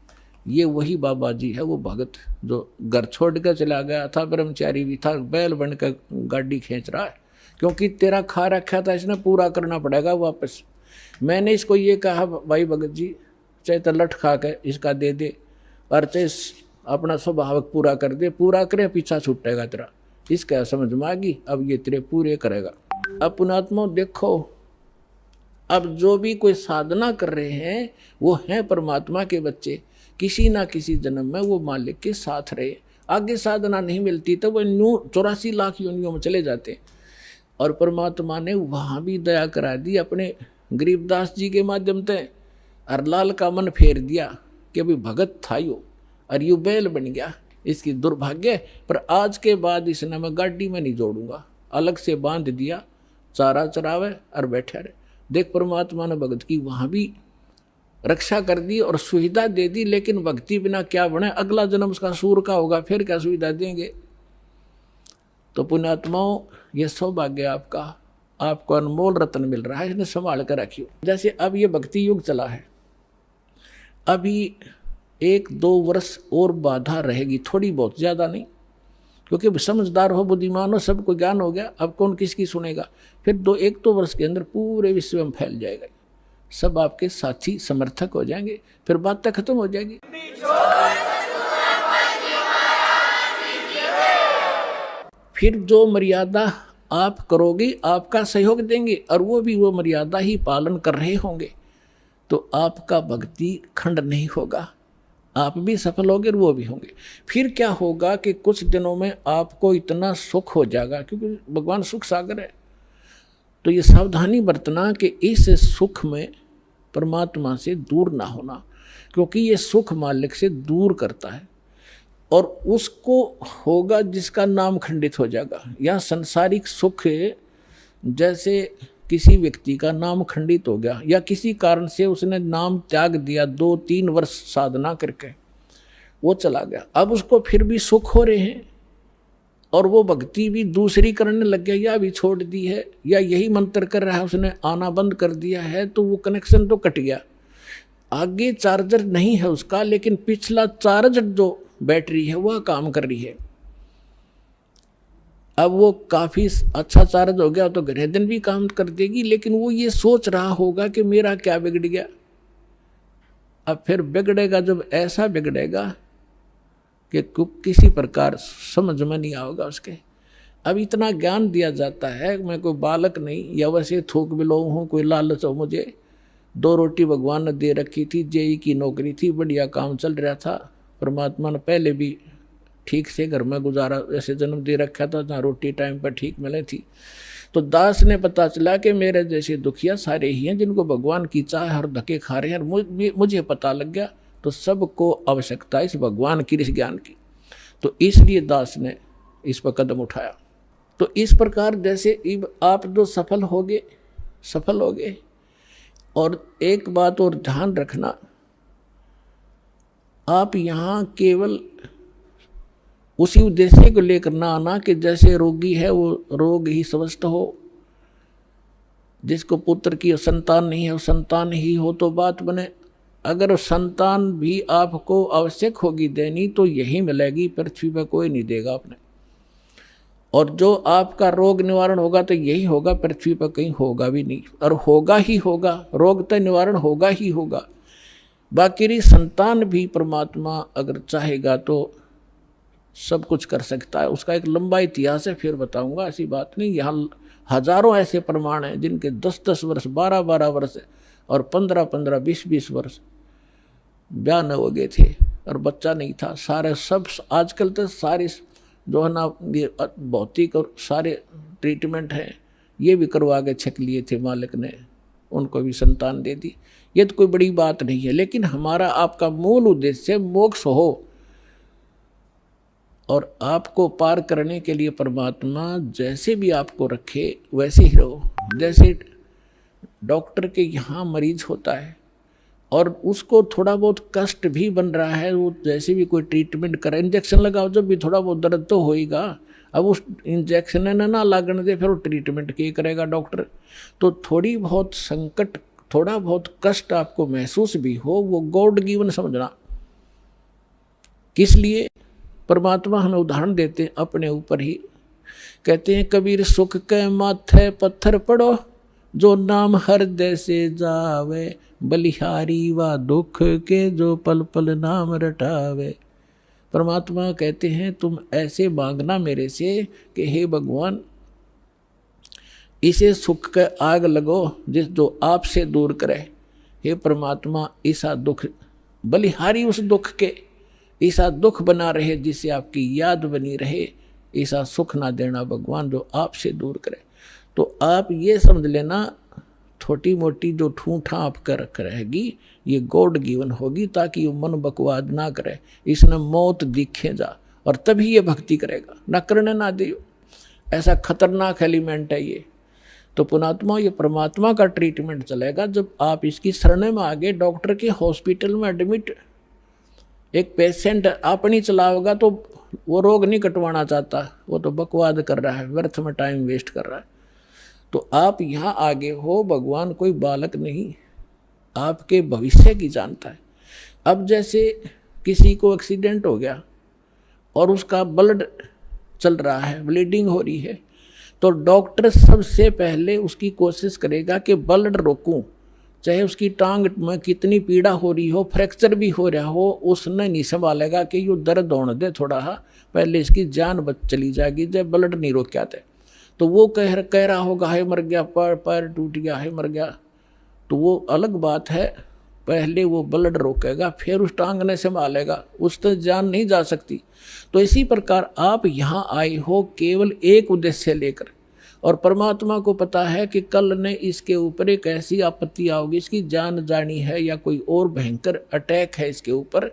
ये वही बाबा जी है, वो भगत जो घर छोड़ कर चला गया था, ब्रह्मचारी भी था, बैल बनकर गाड़ी खींच रहा है, क्योंकि तेरा खा रखा था इसने, पूरा करना पड़ेगा वापस। मैंने इसको ये कहा भाई भगत जी चाहे तो लठ खा के इसका दे दे और चाहे अपना स्वभाव पूरा कर दे, पूरा करे पीछा छूटेगा तेरा। इसका समझ में आ गई, अब ये तेरे पूरे करेगा। अब पुणात्मा देखो, अब जो भी कोई साधना कर रहे हैं वो हैं परमात्मा के बच्चे, किसी ना किसी जन्म में वो मालिक के साथ रहे। आगे साधना नहीं मिलती तो वो 84 लाख योनियों में चले जाते। और परमात्मा ने वहाँ भी दया करा दी अपने गरीबदास जी के माध्यम से, अरलाल का मन फेर दिया कि अभी भगत था यो और यू बैल बन गया, इसकी दुर्भाग्य। पर आज के बाद इसने मैं गाड़ी में नहीं जोड़ूंगा, अलग से बांध दिया, चारा चरावे और बैठे रहे। देख परमात्मा ने भगत की वहाँ भी रक्षा कर दी और सुविधा दे दी, लेकिन भक्ति बिना क्या बने? अगला जन्म उसका सूर का होगा, फिर क्या सुविधा देंगे? तो पुण्यात्माओं ये सौभाग्य आपका, आपको अनमोल रत्न मिल रहा है, इसने संभाल कर रखियो। जैसे अब ये भक्ति युग चला है, अभी 1-2 वर्ष और बाधा रहेगी, थोड़ी बहुत, ज़्यादा नहीं, क्योंकि समझदार हो, बुद्धिमान हो, सबको ज्ञान हो गया, अब कौन किसकी सुनेगा। फिर 1-2 वर्ष के अंदर पूरे विश्व में फैल जाएगा, सब आपके साथी समर्थक हो जाएंगे, फिर बातें खत्म हो जाएगी। फिर जो मर्यादा आप करोगे आपका सहयोग देंगे और वो भी वो मर्यादा ही पालन कर रहे होंगे, तो आपका भक्ति खंड नहीं होगा, आप भी सफल होंगे और वो भी होंगे। फिर क्या होगा कि कुछ दिनों में आपको इतना सुख हो जाएगा, क्योंकि भगवान सुख सागर है। तो ये सावधानी बरतना कि इस सुख में परमात्मा से दूर ना होना, क्योंकि ये सुख मालिक से दूर करता है और उसको होगा जिसका नाम खंडित हो जाएगा। या सांसारिक सुख जैसे किसी व्यक्ति का नाम खंडित हो गया या किसी कारण से उसने नाम त्याग दिया, 2-3 वर्ष साधना करके वो चला गया, अब उसको फिर भी सुख हो रहे हैं और वो भक्ति भी दूसरी करने लग गया, या भी छोड़ दी है या यही मंत्र कर रहा है, उसने आना बंद कर दिया है, तो वो कनेक्शन तो कट गया। आगे चार्जर नहीं है उसका, लेकिन पिछला चार्जर जो बैटरी है वह काम कर रही है। अब वो काफ़ी अच्छा चार्ज हो गया तो घरे दिन भी काम कर देगी, लेकिन वो ये सोच रहा होगा कि मेरा क्या बिगड़ गया। अब फिर बिगड़ेगा, जब ऐसा बिगड़ेगा कि किसी प्रकार समझ में नहीं आओगा उसके। अब इतना ज्ञान दिया जाता है, मैं कोई बालक नहीं या वैसे थूक बिलो हूँ, कोई लालच हो मुझे। 2 रोटी भगवान ने दे रखी थी, जेई की नौकरी थी, बढ़िया काम चल रहा था। परमात्मा ने पहले भी ठीक से घर में गुजारा ऐसे जन्म दे रखा था जहाँ रोटी टाइम पर ठीक मिले थी। तो दास ने पता चला कि मेरे जैसे दुखिया सारे ही हैं जिनको भगवान की चाह हर धक्के खा रहे हैं। मुझे पता लग गया तो सबको आवश्यकता इस भगवान की, इस ज्ञान की। तो इसलिए दास ने इस पर कदम उठाया। तो इस प्रकार जैसे आप जो सफल हो गए। और एक बात और ध्यान रखना, आप यहाँ केवल उसी उद्देश्य को लेकर ना आना कि जैसे रोगी है वो रोग ही स्वस्थ हो, जिसको पुत्र की संतान नहीं है वो संतान ही हो तो बात बने। अगर संतान भी आपको आवश्यक होगी देनी तो यही मिलेगी, पृथ्वी पर कोई नहीं देगा आपने। और जो आपका रोग निवारण होगा तो यही होगा, पृथ्वी पर कहीं होगा भी नहीं, और होगा ही होगा, रोग तो निवारण होगा ही होगा। बाकी संतान भी परमात्मा अगर चाहेगा तो सब कुछ कर सकता है। उसका एक लंबा इतिहास है, फिर बताऊंगा, ऐसी बात नहीं। यहाँ हजारों ऐसे प्रमाण हैं जिनके 10-10 वर्ष, 12-12 वर्ष और 15-15, 20-20 वर्ष ब्याह न हो गए थे और बच्चा नहीं था। सारे सब आजकल तो सारे जो है ना ये भौतिक और सारे ट्रीटमेंट हैं ये भी करवा के छक लिए थे मालिक ने, उनको भी संतान दे दी। ये तो कोई बड़ी बात नहीं है, लेकिन हमारा आपका मूल उद्देश्य मोक्ष हो और आपको पार करने के लिए परमात्मा जैसे भी आपको रखे वैसे ही रहो। जैसे डॉक्टर के यहाँ मरीज होता है और उसको थोड़ा बहुत कष्ट भी बन रहा है, वो जैसे भी कोई ट्रीटमेंट करे, इंजेक्शन लगाओ, जब भी थोड़ा बहुत दर्द तो होएगा। अब उस इंजेक्शन ना लागने दे, फिर वो ट्रीटमेंट क्या करेगा डॉक्टर। तो थोड़ी बहुत संकट, थोड़ा बहुत कष्ट आपको महसूस भी हो, वो गॉड गिवन समझना। किस लिए? परमात्मा हमें उदाहरण देते हैं अपने ऊपर ही। कहते हैं कबीर सुख के माथे पत्थर पड़ो, जो नाम हृदय से जावे, बलिहारी व दुख के जो पल पल नाम रटावे। परमात्मा कहते हैं तुम ऐसे मांगना मेरे से कि हे भगवान इसे सुख के आग लगो जिस जो आपसे दूर करे। हे परमात्मा ऐसा दुख, बलिहारी उस दुख के, ऐसा दुख बना रहे जिससे आपकी याद बनी रहे, ऐसा सुख ना देना भगवान जो आपसे दूर करे। तो आप ये समझ लेना छोटी मोटी जो ठूठा आपका रख रहेगी ये गॉड गिवन होगी, ताकि वो मन बकवाद ना करे, इसने मौत दिखे जा, और तभी ये भक्ति करेगा, ना करने ना दियो। ऐसा खतरनाक एलिमेंट है ये। तो पुणात्मा ये परमात्मा का ट्रीटमेंट चलेगा जब आप इसकी शरण में आगे। डॉक्टर के हॉस्पिटल में एडमिट एक पेशेंट अपनी चलाओगा तो वो रोग नहीं कटवाना चाहता, वो तो बकवाद कर रहा है, व्यर्थ में टाइम वेस्ट कर रहा है। तो आप यहाँ आगे हो, भगवान कोई बालक नहीं, आपके भविष्य की जानता है। अब जैसे किसी को एक्सीडेंट हो गया और उसका ब्लड चल रहा है, ब्लीडिंग हो रही है, तो डॉक्टर सबसे पहले उसकी कोशिश करेगा कि ब्लड रोकूं, चाहे उसकी टांग में कितनी पीड़ा हो रही हो, फ्रैक्चर भी हो रहा हो, उसने नहीं संभालेगा कि ये दर्द होने दे थोड़ा सा, पहले इसकी जान बच चली जाएगी जब ब्लड नहीं रोक थे। तो वो कह रहा होगा है मर गया, पैर टूट गया है मर गया, तो वो अलग बात है। पहले वो ब्लड रोकेगा फिर उस टांग ने संभालेगा, उस तक जान नहीं जा सकती। तो इसी प्रकार आप यहाँ आए हो केवल एक उद्देश्य लेकर, और परमात्मा को पता है कि कल ने इसके ऊपर एक ऐसी आपत्ति आओगी, इसकी जान जानी है या कोई और भयंकर अटैक है इसके ऊपर,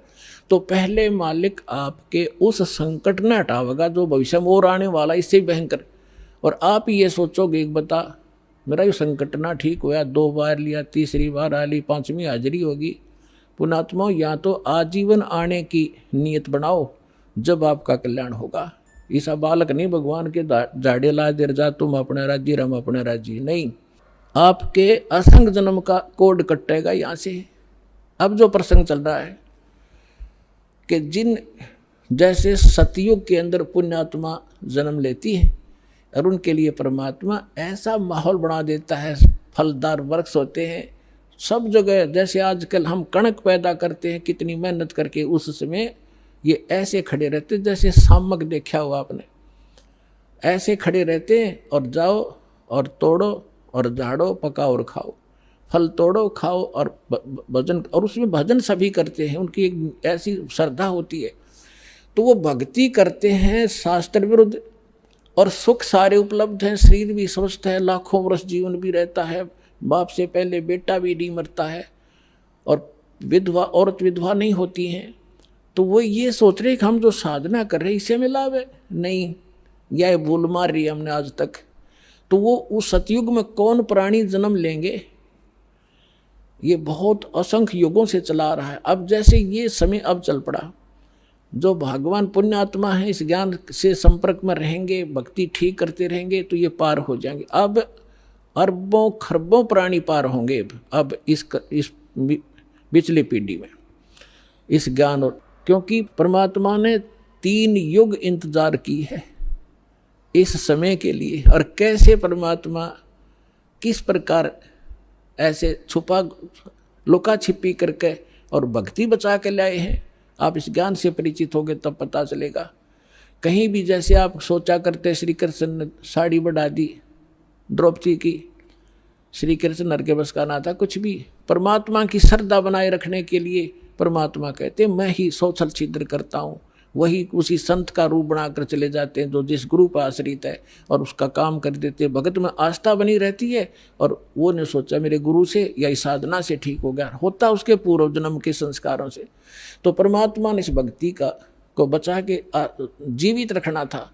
तो पहले मालिक आपके उस संकट ने हटावेगा जो भविष्य में और आने वाला इससे भयंकर। और आप ये सोचोगे बता मेरा ये संकट ना ठीक हुआ, 2 बार लिया, तीसरी बार आ ली, 5वीं हाजिरी होगी। पुणात्मा या तो आजीवन आने की नीयत बनाओ जब आपका कल्याण होगा। ऐसा बालक नहीं भगवान के झाड़े ला देर जा तुम अपने राज्य रम अपने राज्य, नहीं, आपके असंग जन्म का कोड कटेगा यहाँ से। अब जो प्रसंग चल रहा है कि जिन जैसे सतयुग के अंदर पुण्यात्मा जन्म लेती है और उनके लिए परमात्मा ऐसा माहौल बना देता है, फलदार वृक्ष होते हैं सब जगह। जैसे आजकल हम कणक पैदा करते हैं कितनी मेहनत करके, उस समय ये ऐसे खड़े रहते जैसे सामक देखा हुआ आपने, ऐसे खड़े रहते हैं और जाओ और तोड़ो और झाड़ो, पकाओ और खाओ, फल तोड़ो खाओ और भजन, और उसमें भजन सभी करते हैं, उनकी एक ऐसी श्रद्धा होती है। तो वो भक्ति करते हैं शास्त्र विरुद्ध, और सुख सारे उपलब्ध हैं, शरीर भी स्वस्थ है, लाखों वर्ष जीवन भी रहता है, बाप से पहले बेटा भी नहीं मरता है, और विधवा औरत विधवा नहीं होती हैं। तो वो ये सोच रहे कि हम जो साधना कर रहे हैं इससे में लाभ है, नहीं, यह भूल मार रही है हमने आज तक। तो वो उस सतयुग में कौन प्राणी जन्म लेंगे, ये बहुत असंख्य युगों से चला रहा है। अब जैसे ये समय अब चल पड़ा, जो भगवान पुण्यात्मा है इस ज्ञान से संपर्क में रहेंगे, भक्ति ठीक करते रहेंगे तो ये पार हो जाएंगे। अब अरबों खरबों प्राणी पार होंगे अब इस पिछली पीढ़ी में इस ज्ञान, और क्योंकि परमात्मा ने 3 युग इंतजार की है इस समय के लिए। और कैसे परमात्मा किस प्रकार ऐसे छुपा लुका छिपी करके और भक्ति बचा के लाए हैं, आप इस ज्ञान से परिचित होगे तब पता चलेगा। कहीं भी जैसे आप सोचा करते श्री कृष्ण ने साड़ी बढ़ा दी द्रौपदी की, श्री कृष्ण हर के बस का ना था कुछ भी। परमात्मा की श्रद्धा बनाए रखने के लिए परमात्मा कहते मैं ही 100 छल छिद्र करता हूँ, वही उसी संत का रूप बनाकर चले जाते हैं जो जिस गुरु पर आश्रित है और उसका काम कर देते हैं। भगत में आस्था बनी रहती है, और वो ने सोचा मेरे गुरु से या इस साधना से ठीक हो गया, होता उसके पूर्व जन्म के संस्कारों से। तो परमात्मा ने इस भक्ति को बचा के जीवित रखना था,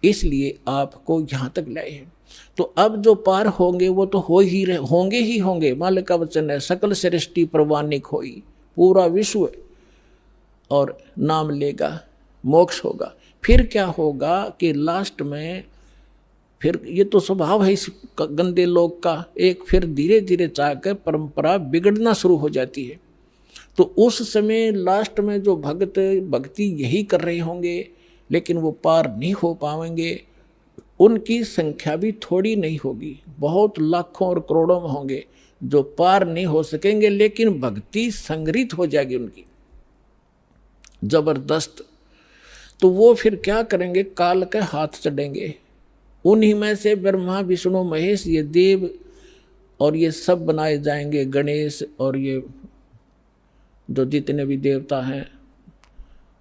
इसलिए आपको यहाँ तक लाए हैं। तो अब जो पार होंगे वो तो होंगे ही होंगे। मालिक का वचन है सकल सृष्टि प्रवानिक होई, पूरा विश्व और नाम लेगा, मोक्ष होगा। फिर क्या होगा कि लास्ट में फिर ये तो स्वभाव है इस गंदे लोग का, एक फिर धीरे धीरे चाहकर परंपरा बिगड़ना शुरू हो जाती है। तो उस समय लास्ट में जो भक्त भक्ति यही कर रहे होंगे लेकिन वो पार नहीं हो पाएंगे, उनकी संख्या भी थोड़ी नहीं होगी, बहुत लाखों और करोड़ों में होंगे जो पार नहीं हो सकेंगे, लेकिन भक्ति संग्रहित हो जाएगी उनकी जबरदस्त। तो वो फिर क्या करेंगे, काल के हाथ चढ़ेंगे। उन्हीं में से ब्रह्मा विष्णु महेश ये देव और ये सब बनाए जाएंगे, गणेश और ये जो जितने भी देवता हैं,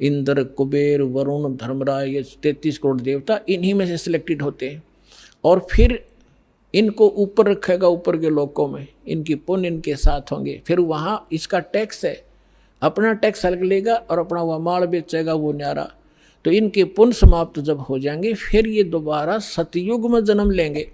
इंद्र कुबेर वरुण धर्मराज, ये 33 करोड़ देवता इन्हीं में से सिलेक्टेड होते हैं। और फिर इनको ऊपर रखेगा, ऊपर के लोकों में इनकी पुण्य इनके साथ होंगे। फिर वहाँ इसका टैक्स है, अपना टैक्स अलग लेगा और अपना वह माल बेचेगा वो न्यारा। तो इनके पुण्य समाप्त जब हो जाएंगे फिर ये दोबारा सतयुग में जन्म लेंगे।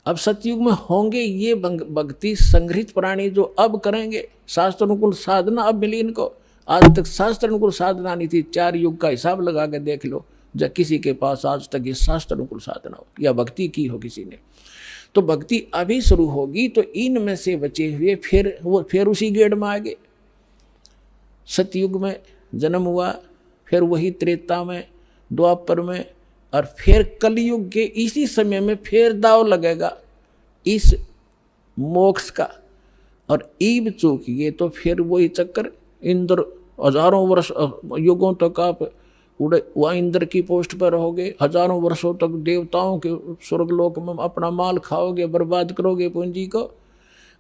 अब सतयुग में होंगे ये भक्ति संग्रहित प्राणी जो अब करेंगे शास्त्र अनुकूल साधना। अब मिली इनको, आज तक शास्त्र अनुकूल साधना नहीं थी। 4 युग का हिसाब लगा के देख लो जब किसी के पास आज तक ये शास्त्र अनुकूल साधना हो या भक्ति की हो किसी ने। तो भक्ति अभी शुरू होगी तो इनमें से बचे हुए फिर उसी गेड़ में आगे। सतयुग में जन्म हुआ, फिर वही त्रेता में, द्वापर में, और फिर कलयुग के इसी समय में फिर दाव लगेगा इस मोक्ष का। और ईब चूकिए तो फिर वही चक्कर, इंद्र हजारों वर्ष युगों तक आप उड़े वहाँ इंद्र की पोस्ट पर रहोगे, हजारों वर्षों तक देवताओं के स्वर्गलोक में अपना माल खाओगे, बर्बाद करोगे पूंजी को।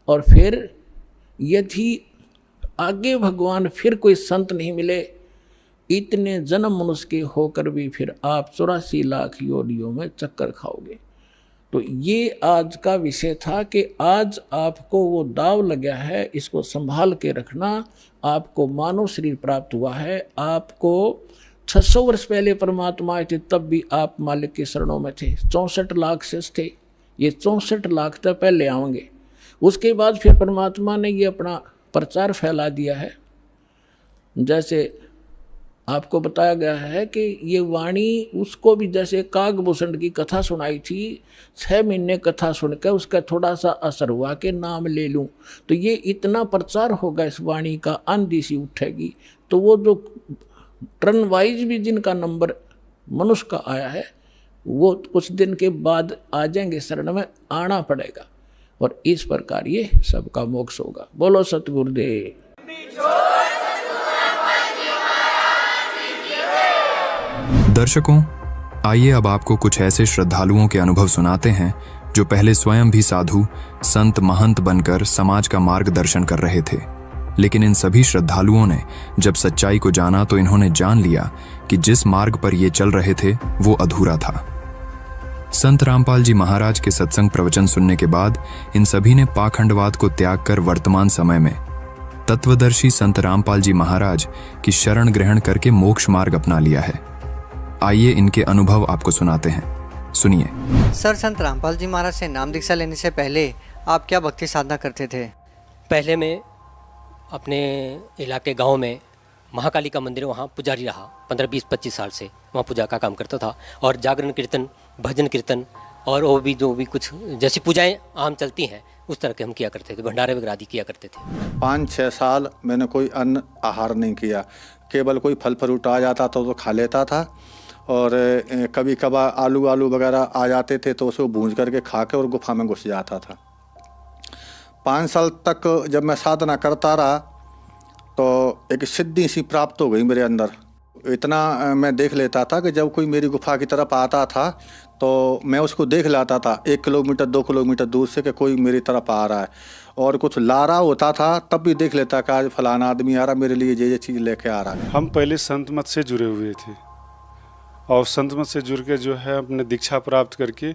और फिर यदि आगे भगवान फिर कोई संत नहीं मिले, इतने जन्म मनुष्य के होकर भी फिर आप 84 लाख योनियों में चक्कर खाओगे। तो ये आज का विषय था कि आज आपको वो दाव लगा है, इसको संभाल के रखना। आपको मानव शरीर प्राप्त हुआ है, आपको 600 वर्ष पहले परमात्मा आए थे तब भी आप मालिक के शरणों में थे। 64 लाख शेष थे, ये 64 लाख तक पहले आएंगे। उसके बाद फिर परमात्मा ने ये अपना प्रचार फैला दिया है। जैसे आपको बताया गया है कि ये वाणी उसको भी, जैसे कागभूषण की कथा सुनाई थी, 6 महीने कथा सुनकर उसका थोड़ा सा असर हुआ कि नाम ले लूं, तो ये इतना प्रचार होगा इस वाणी का, आंधी सी उठेगी। तो वो जो टर्न वाइज भी जिनका नंबर मनुष्य का आया है वो कुछ दिन के बाद आ जाएंगे, शरण में आना पड़ेगा, और इस प्रकार ये सबका मोक्ष होगा। बोलो सतगुरुदेव। दर्शकों, आइए अब आपको कुछ ऐसे श्रद्धालुओं के अनुभव सुनाते हैं जो पहले स्वयं भी साधु, संत, महंत बनकर समाज का मार्गदर्शन कर रहे थे। लेकिन इन सभी श्रद्धालुओं ने जब सच्चाई को जाना तो इन्होंने जान लिया कि जिस मार्ग पर ये चल रहे थे वो अधूरा था। संत रामपाल जी महाराज के सत्संग प्रवचन सुनने के बाद इन सभी ने पाखंडवाद को त्याग कर वर्तमान समय में तत्वदर्शी संत रामपाल जी महाराज की शरण ग्रहण करके मोक्ष मार्ग अपना लिया है। आइए इनके अनुभव आपको सुनाते हैं, सुनिए। सर, संत रामपाल जी महाराज से नाम दीक्षा लेने से पहले आप क्या भक्ति साधना करते थे? पहले मैं अपने इलाके गांव में महाकाली का मंदिर, वहाँ पुजारी रहा 15-20-25 साल से। वहाँ पूजा का काम करता था और जागरण कीर्तन, भजन कीर्तन और वो भी जो भी कुछ जैसी पूजाएं आम चलती हैं उस तरह के हम किया करते थे, भंडारे वगैरह आदि किया करते थे। 5-6 साल मैंने कोई अन्न आहार नहीं किया, केवल कोई फल फ्रूट आ जाता था तो खा लेता था और कभी कभार आलू वगैरह आ जाते थे तो उसको भूंज करके खा के और गुफा में घुस जाता था। 5 साल तक जब मैं साधना करता रहा तो एक सिद्धि सी प्राप्त हो गई मेरे अंदर। इतना मैं देख लेता था कि जब कोई मेरी गुफा की तरफ आता था तो मैं उसको देख लाता था 1 किलोमीटर 2 किलोमीटर दूर से कि कोई मेरी तरफ आ रहा है, और कुछ ला रहा होता था तब भी देख लेता कि आज फलाना आदमी आ रहा, मेरे लिए ये चीज़ लेके आ रहा है। हम पहले संत मत से जुड़े हुए थे और संत मत से जुड़ के जो है अपने दीक्षा प्राप्त करके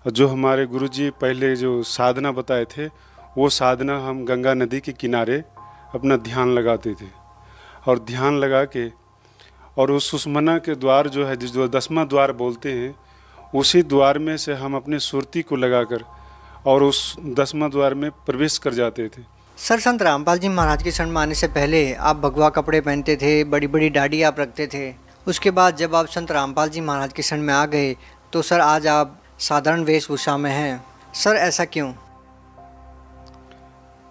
जो हमारे गुरुजी पहले जो साधना बताए थे वो साधना हम गंगा नदी के किनारे अपना ध्यान लगाते थे और ध्यान लगा के और उस सुषमना के द्वार जो है जिस 10वां द्वार बोलते हैं उसी द्वार में से हम अपने सुरती को लगाकर और उस 10वां द्वार में प्रवेश कर जाते थे। सर, संत रामपाल जी महाराज की शरण में आने से पहले आप भगवा कपड़े पहनते थे, बड़ी बड़ी दाढ़ी आप रखते थे। उसके बाद जब आप संत रामपाल जी महाराज की शरण में आ गए तो सर आज आप साधारण वेशभूषा में हैं। सर, ऐसा क्यों?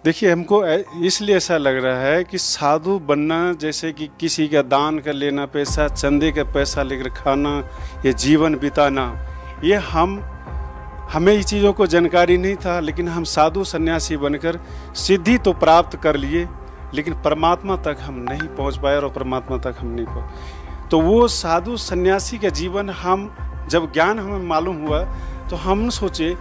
देखिए, हमको इसलिए ऐसा लग रहा है कि साधु बनना जैसे कि किसी का दान कर लेना पैसा, चंदे का पैसा लेकर खाना, ये जीवन बिताना, ये हमें इस चीज़ों को जानकारी नहीं था। लेकिन हम साधु सन्यासी बनकर सिद्धि तो प्राप्त कर लिए लेकिन परमात्मा तक हम नहीं पहुंच पाए और परमात्मा तक हम नहीं पहुंचे। तो वो साधु सन्यासी का जीवन हम जब ज्ञान हमें मालूम हुआ तो हम सोचे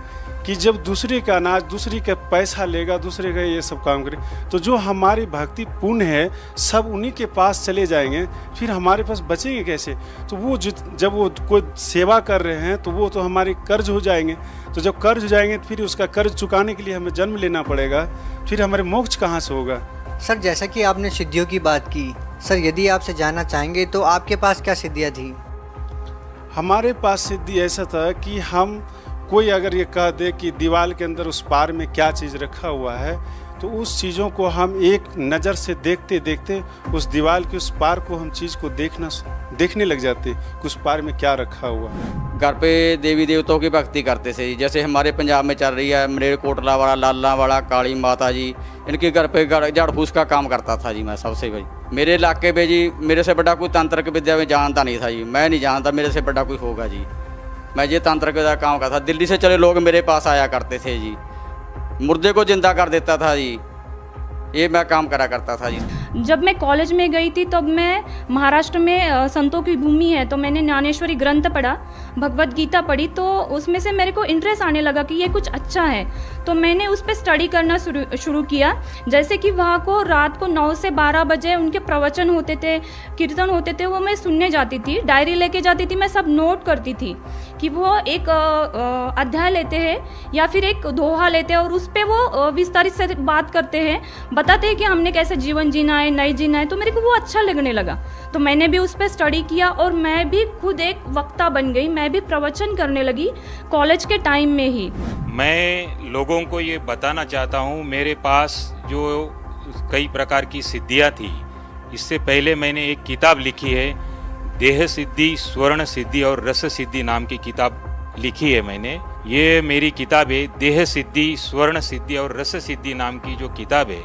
कि जब दूसरे का अनाज, दूसरे का पैसा लेगा, दूसरे का ये सब काम करे तो जो हमारी भक्ति पुण्य है सब उन्हीं के पास चले जाएंगे, फिर हमारे पास बचेंगे कैसे? तो वो जब वो कोई सेवा कर रहे हैं तो वो तो हमारे कर्ज हो जाएंगे। तो जब कर्ज हो जाएंगे तो फिर उसका कर्ज चुकाने के लिए हमें जन्म लेना पड़ेगा, फिर हमारे मोक्ष कहाँ से होगा? सर, जैसा कि आपने सिद्धियों की बात की, सर यदि आपसे जानना चाहेंगे तो आपके पास क्या सिद्धियाँ थी? हमारे पास सिद्धि ऐसा था कि हम कोई अगर ये कह दे कि दीवार के अंदर उस पार में क्या चीज़ रखा हुआ है तो उस चीज़ों को हम एक नज़र से देखते देखते उस दीवार के उस पार को हम चीज़ को देखने लग जाते कि उस पार में क्या रखा हुआ है। घर पे देवी देवताओं की भक्ति करते थे, जैसे हमारे पंजाब में चल रही है मलेरकोटला वाला, लाला वाला, काली माता जी, इनके घर पे झाड़ फूस का काम करता था जी मैं सबसे। भाई मेरे इलाके पे जी मेरे से बड़ा कोई तांत्रिक विद्या में जानता नहीं था जी, मैं नहीं जानता मेरे से बड़ा कोई होगा जी। मैं ये तांत्रिक विद्या काम करता था। दिल्ली से चले लोग मेरे पास आया करते थे जी, मुर्दे को जिंदा कर देता था जी, ये मैं काम करा करता था जी। जब मैं कॉलेज में गई थी तब मैं महाराष्ट्र में संतों की भूमि है तो मैंने ज्ञानेश्वरी ग्रंथ पढ़ा, भगवत गीता पढ़ी, तो उसमें से मेरे को इंटरेस्ट आने लगा कि ये कुछ अच्छा है। तो मैंने उस पर स्टडी करना शुरू किया। जैसे कि वहाँ को रात को 9 से 12 बजे उनके प्रवचन होते थे, कीर्तन होते थे, वो मैं सुनने जाती थी, डायरी लेके जाती थी, मैं सब नोट करती थी कि वो एक अध्याय लेते हैं या फिर एक दोहा लेते हैं और उस पर वो विस्तारित से बात करते हैं, बताते हैं कि हमने कैसे जीवन जीना है, नहीं जीना है। तो मेरे को वो अच्छा लगने लगा, तो मैंने भी उस पर स्टडी किया और मैं भी खुद एक वक्ता बन गई, मैं भी प्रवचन करने लगी कॉलेज के टाइम में ही। मैं लोगों को ये बताना चाहता हूँ, मेरे पास जो कई प्रकार की सिद्धियाँ थी, इससे पहले मैंने एक किताब लिखी है, देह सिद्धि, स्वर्ण सिद्धि और रस सिद्धि नाम की किताब लिखी है मैंने। ये मेरी किताब है, देह सिद्धि, स्वर्ण सिद्धि और रस सिद्धि नाम की जो किताब है,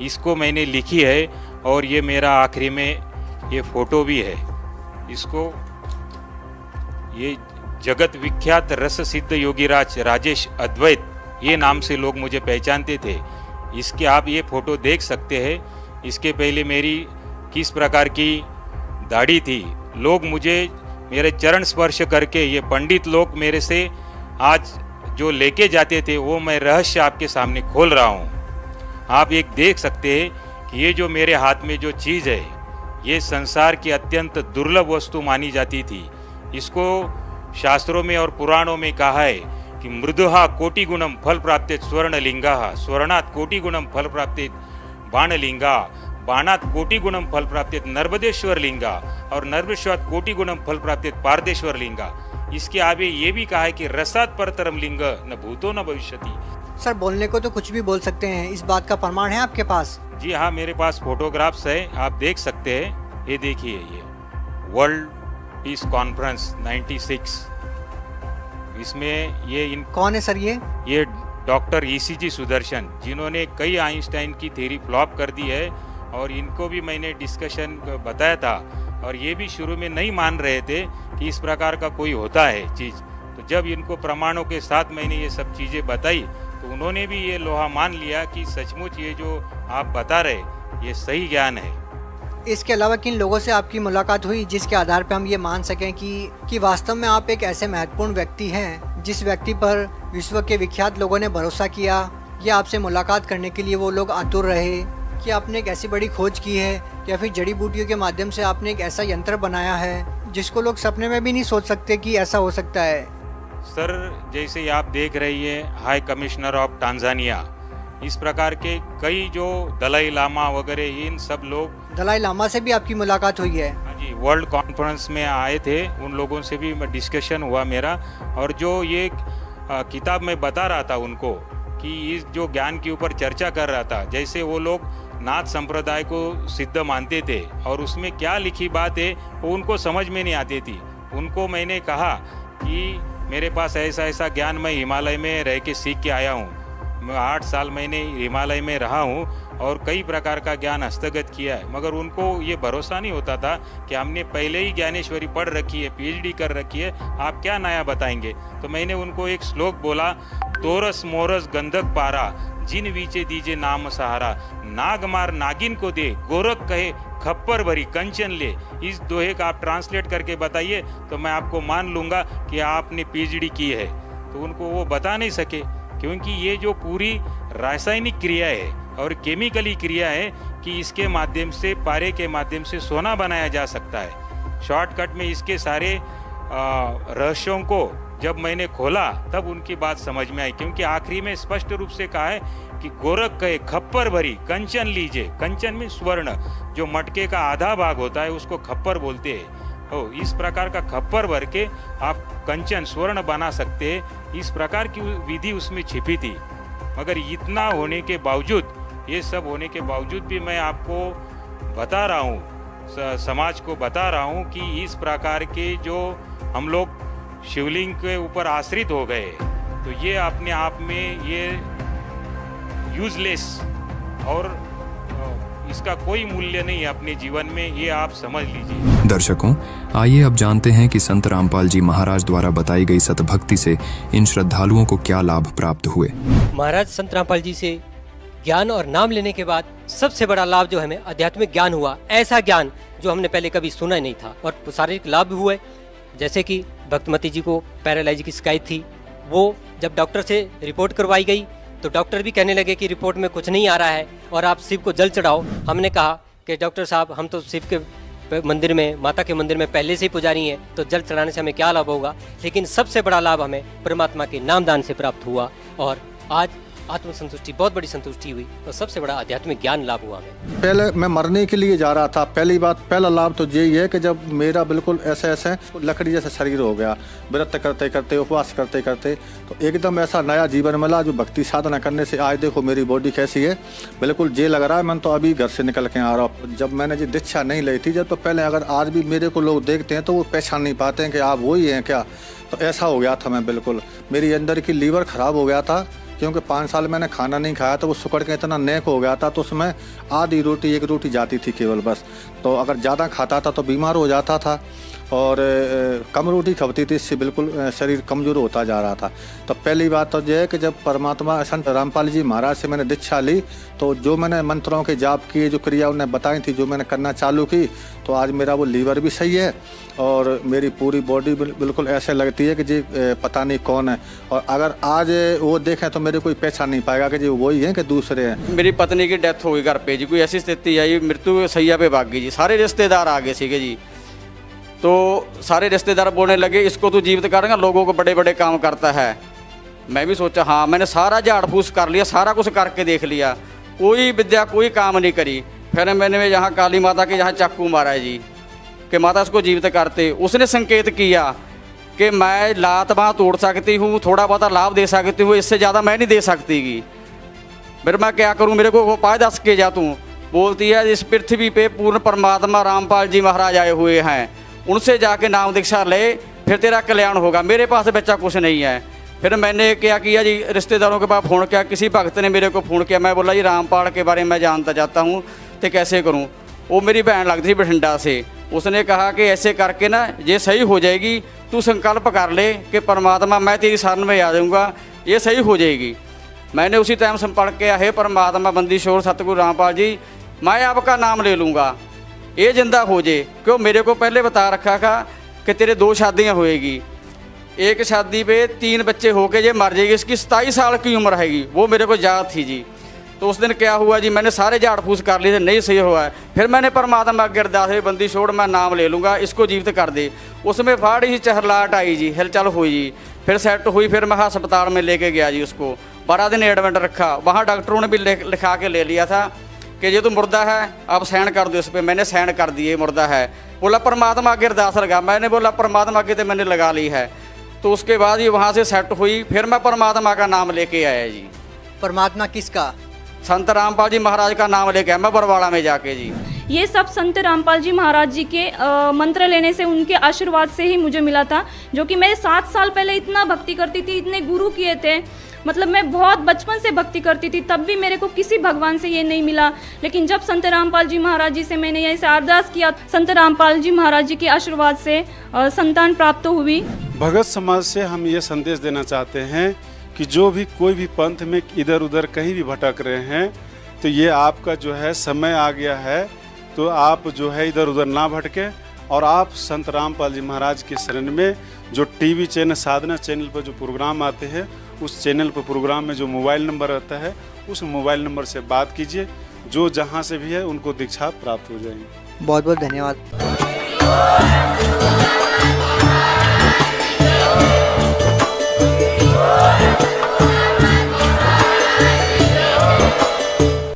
इसको मैंने लिखी है और ये मेरा आखिरी में ये फोटो भी है। इसको ये जगत विख्यात रस सिद्ध योगीराज राजेश अद्वैत, ये नाम से लोग मुझे पहचानते थे। इसके आप ये फोटो देख सकते हैं। इसके पहले मेरी किस प्रकार की दाढ़ी थी, लोग मुझे मेरे चरण स्पर्श करके ये पंडित लोग मेरे से आज जो लेके जाते थे वो मैं रहस्य आपके सामने खोल रहा हूँ। आप एक देख सकते हैं कि ये जो मेरे हाथ में जो चीज़ है ये संसार की अत्यंत दुर्लभ वस्तु मानी जाती थी। इसको शास्त्रों में और पुराणों में कहा है कि मृदुहा कोटिगुणम फल प्राप्ते स्वर्णलिंगा, स्वर्णात् कोटिगुणम फल प्राप्ते बाणलिंगा, बाणात् कोटिगुणम फल प्राप्ते नर्मदेश्वर लिंगा और नर्मदेश्वरात् कोटिगुणम फल प्राप्ते पारदेश्वर लिंगा। इसके आगे ये भी कहा है कि रसात् परतरम लिंग न भूतो न भविष्यति। सर बोलने को तो कुछ भी बोल सकते हैं, इस बात का प्रमाण है आपके पास? जी हाँ, मेरे पास फोटोग्राफ्स है, आप देख सकते हैं। ये देखिए, ये वर्ल्ड पीस कॉन्फ्रेंस 96, इसमें ये कौन है सर ये डॉक्टर ECG सुदर्शन, जिन्होंने कई आइंस्टाइन की थ्योरी फ्लॉप कर दी है और इनको भी मैंने डिस्कशन बताया था और ये भी शुरू में नहीं मान रहे थे कि इस प्रकार का कोई होता है चीज़। तो जब इनको प्रमाणों के साथ मैंने ये सब चीज़ें बताई तो उन्होंने भी ये लोहा मान लिया कि सचमुच ये जो आप बता रहे ये सही ज्ञान है। इसके अलावा किन लोगों से आपकी मुलाकात हुई जिसके आधार पर हम ये मान सकें कि वास्तव में आप एक ऐसे महत्वपूर्ण व्यक्ति हैं जिस व्यक्ति पर विश्व के विख्यात लोगों ने भरोसा किया या आपसे मुलाकात करने के लिए वो लोग आतुर रहे, कि आपने एक ऐसी बड़ी खोज की है या फिर जड़ी बूटियों के माध्यम से आपने एक ऐसा यंत्र बनाया है जिसको लोग सपने में भी नहीं सोच सकते कि ऐसा हो सकता है? सर, जैसे आप देख रही है हाई कमिश्नर ऑफ टांजानिया, इस प्रकार के कई जो दलाई लामा वगैरह, इन सब लोग। दलाई लामा से भी आपकी मुलाकात हुई है? हाँ जी, वर्ल्ड कॉन्फ्रेंस में आए थे, उन लोगों से भी डिस्कशन हुआ मेरा। और जो ये किताब मैं बता रहा था उनको कि इस जो ज्ञान के ऊपर चर्चा कर रहा था, जैसे वो लोग नाथ संप्रदाय को सिद्ध मानते थे और उसमें क्या लिखी बात है वो उनको समझ में नहीं आती थी। उनको मैंने कहा कि मेरे पास ऐसा ऐसा ज्ञान मैं हिमालय में रह के सीख के आया हूँ। मैं 8 साल मैंने हिमालय में रहा हूँ और कई प्रकार का ज्ञान हस्तगत किया है, मगर उनको ये भरोसा नहीं होता था कि हमने पहले ही ज्ञानेश्वरी पढ़ रखी है, PhD कर रखी है, आप क्या नया बताएंगे। तो मैंने उनको एक श्लोक बोला, तोरस मोरस गंधक पारा, जिन वीचे दीजे नाम सहारा, नाग मार नागिन को दे, गोरख कहे खप्पर भरी कंचन ले। इस दोहे का आप ट्रांसलेट करके बताइए तो मैं आपको मान लूँगा कि आपने PhD की है। तो उनको वो बता नहीं सके, क्योंकि ये जो पूरी रासायनिक क्रिया है और केमिकली क्रिया है कि इसके माध्यम से, पारे के माध्यम से सोना बनाया जा सकता है। शॉर्टकट में इसके सारे रहस्यों को जब मैंने खोला तब उनकी बात समझ में आई, क्योंकि आखिरी में स्पष्ट रूप से कहा है कि गोरख कहे खप्पर भरी कंचन लीजिए। कंचन में स्वर्ण, जो मटके का आधा भाग होता है उसको खप्पर बोलते हैं। इस प्रकार का खप्पर भर के आप कंचन स्वर्ण बना सकते हैं, इस प्रकार की विधि उसमें छिपी थी। मगर इतना होने के बावजूद, ये सब होने के बावजूद भी मैं आपको बता रहा हूँ, समाज को बता रहा हूँ कि इस प्रकार के जो हम लोग शिवलिंग के ऊपर आश्रित हो गए तो ये अपने आप में ये यूजलेस और इसका कोई मूल्य नहीं है अपने जीवन में, ये आप समझ लीजिए। दर्शकों, आइए अब जानते हैं कि संत रामपाल जी महाराज द्वारा बताई गई सतभक्ति से इन श्रद्धालुओं को क्या लाभ प्राप्त हुए। महाराज संत रामपाल जी से ज्ञान और नाम लेने के बाद सबसे बड़ा लाभ जो हमें आध्यात्मिक ज्ञान हुआ, ऐसा ज्ञान जो हमने पहले कभी सुना ही नहीं था। और शारीरिक लाभ भी हुए, जैसे कि भक्तमती जी को पैरालाइज की शिकायत थी, वो जब डॉक्टर से रिपोर्ट करवाई गई तो डॉक्टर भी कहने लगे कि रिपोर्ट में कुछ नहीं आ रहा है और आप शिव को जल चढ़ाओ। हमने कहा कि डॉक्टर साहब, हम तो शिव के मंदिर में, माता के मंदिर में पहले से ही पुजारी हैं, तो जल चढ़ाने से हमें क्या लाभ होगा। लेकिन सबसे बड़ा लाभ हमें परमात्मा के नामदान से प्राप्त हुआ और आज आत्मसंतुष्टि, बहुत बड़ी संतुष्टि हुई और सबसे बड़ा आध्यात्मिक ज्ञान लाभ हुआ हमें। पहले मैं मरने के लिए जा रहा था। पहली बात, पहला लाभ तो यही है कि जब मेरा बिल्कुल ऐसे लकड़ी जैसा शरीर हो गया, व्रत करते करते, उपवास करते करते, तो एकदम ऐसा नया जीवन मिला जो भक्ति साधना करने से आज देखो मेरी बॉडी कैसी है, बिल्कुल ये लग रहा है मैं तो अभी घर से निकल के आ रहा हूँ। जब मैंने जी दीक्षा नहीं ली थी जब, तो पहले अगर आज भी मेरे को लोग देखते हैं तो वो पहचान नहीं पाते हैं कि आप वही हैं क्या। तो ऐसा हो गया था मैं, बिल्कुल मेरी अंदर की लीवर खराब हो गया था, क्योंकि 5 साल मैंने खाना नहीं खाया तो वो सुकड़ के इतना नेक हो गया था। तो उसमें आधी रोटी, 1 रोटी जाती थी केवल बस। तो अगर ज़्यादा खाता था तो बीमार हो जाता था। और कम रोटी खपती थी, इससे बिल्कुल शरीर कमज़ोर होता जा रहा था। तो पहली बात तो यह है कि जब परमात्मा संत रामपाल जी महाराज से मैंने दीक्षा ली, तो जो मैंने मंत्रों के जाप किए, जो क्रिया उन्हें बताई थी, जो मैंने करना चालू की, तो आज मेरा वो लीवर भी सही है और मेरी पूरी बॉडी बिल्कुल ऐसे लगती है कि जी पता नहीं कौन है। और अगर आज वो देखें तो मेरे कोई पहचान नहीं पाएगा कि जी वही हैं कि दूसरे हैं। मेरी पत्नी की डेथ हो गई घर पे जी, कोई ऐसी स्थिति आई, मृत्यु सैया पे भाग गई जी। सारे रिश्तेदार आ गए सीगे जी, तो सारे रिश्तेदार बोलने लगे इसको तो जीवित करेंगे, लोगों को बड़े बड़े काम करता है। मैं भी सोचा हाँ, मैंने सारा झाड़ फूस कर लिया, सारा कुछ करके देख लिया, कोई विद्या कोई काम नहीं करी। फिर मैंने यहाँ काली माता के यहाँ चाकू मारा है जी कि माता इसको जीवित करते। उसने संकेत किया कि मैं लात बाँह तोड़ सकती हूँ, थोड़ा बहुत लाभ दे सकती हूँ, इससे ज़्यादा मैं नहीं दे सकती गी। फिर मैं क्या करूँ, मेरे को उपाय दस के जा तू। बोलती है इस पृथ्वी पे पूर्ण परमात्मा रामपाल जी महाराज आए हुए हैं, उनसे जाके नाम दीक्षा ले, फिर तेरा कल्याण होगा। मेरे पास बच्चा कुछ नहीं है। फिर मैंने क्या किया जी, रिश्तेदारों के पास फ़ोन किया, किसी भक्त ने मेरे को फ़ोन किया। मैं बोला जी रामपाल के बारे में मैं जानता चाहता हूँ, तो कैसे करूँ। वो मेरी बहन लगती थी बठिंडा से, उसने कहा कि ऐसे करके ना ये सही हो जाएगी, तू संकल्प कर ले कि परमात्मा मैं तेरी शरण में आ जाऊँगा, ये सही हो जाएगी। मैंने उसी टाइम संपर्क किया, हे परमात्मा बंदी शोर सतगुरु रामपाल जी, मैं आपका नाम ले लूँगा, ये जिंदा हो जाए। क्यों, मेरे को पहले बता रखा था कि तेरे 2 शादियाँ होएगी, एक शादी पे 3 बच्चे होके ये मर जाएगी, इसकी 27 साल की उम्र रहेगी, वो मेरे को याद थी जी। तो उस दिन क्या हुआ जी, मैंने सारे झाड़ फूस कर लिए थे, नहीं सही हुआ है। फिर मैंने परमात्मा अगे अरदास हुई, बंदी छोड़ मैं नाम ले लूँगा, इसको जीवित कर दे। उसमें फाड़ी ही चहलाहट आई जी, हिलचल हुई जी, फिर सेट हुई। फिर मैं अस्पताल में लेके गया जी, उसको 12 दिन एडमिट रखा। वहाँ डॉक्टरों ने भी लिखा के ले लिया था कि ये तो मुर्दा है, आप साइन कर दो इस पर। मैंने साइन कर दिए, मुर्दा है। बोला परमात्मा आगे अरदास लगा, मैंने बोला परमात्मा आगे तो मैंने लगा ली है। तो उसके बाद ये वहाँ से सेट हुई, फिर मैं परमात्मा का नाम लेके आया जी। परमात्मा किसका? संत रामपाल जी महाराज का नाम लेके आया मैं बरवाड़ा में जाके जी। ये सब संत रामपाल जी महाराज जी के मंत्र लेने से, उनके आशीर्वाद से ही मुझे मिला था। जो कि मैं 7 साल पहले इतना भक्ति करती थी, इतने गुरु किए थे, मतलब मैं बहुत बचपन से भक्ति करती थी, तब भी मेरे को किसी भगवान से ये नहीं मिला। लेकिन जब संत रामपाल जी महाराज जी से मैंने ऐसे अरदास किया, संत रामपाल जी महाराज जी के आशीर्वाद से संतान प्राप्त हुई। भगत समाज से हम ये संदेश देना चाहते हैं कि जो भी कोई भी पंथ में इधर उधर कहीं भी भटक रहे हैं, तो ये आपका जो है समय आ गया है, तो आप जो है इधर उधर ना भटके और आप संत रामपाल जी महाराज के शरण में जो टीवी चैनल साधना चैनल पर जो प्रोग्राम आते हैं, उस चैनल पर प्रोग्राम में जो मोबाइल नंबर रहता है, उस मोबाइल नंबर से बात कीजिए। जो जहाँ से भी है उनको दीक्षा प्राप्त हो जाएगी। बहुत बहुत धन्यवाद।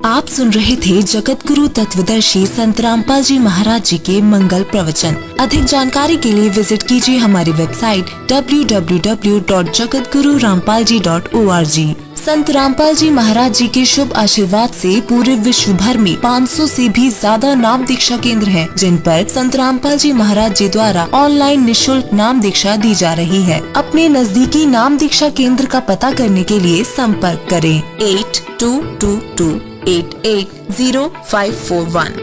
आप सुन रहे थे जगत गुरु तत्वदर्शी संत रामपाल जी महाराज जी के मंगल प्रवचन। अधिक जानकारी के लिए विजिट कीजिए हमारी वेबसाइट www.jagatgururampalji.org। संत रामपाल जी महाराज जी के शुभ आशीर्वाद से पूरे विश्व भर में 500 से भी ज्यादा नाम दीक्षा केंद्र हैं, जिन पर संत रामपाल जी महाराज जी द्वारा ऑनलाइन निशुल्क नाम दीक्षा दी जा रही है। अपने नजदीकी नाम दीक्षा केंद्र का पता करने के लिए संपर्क करें 8222880541।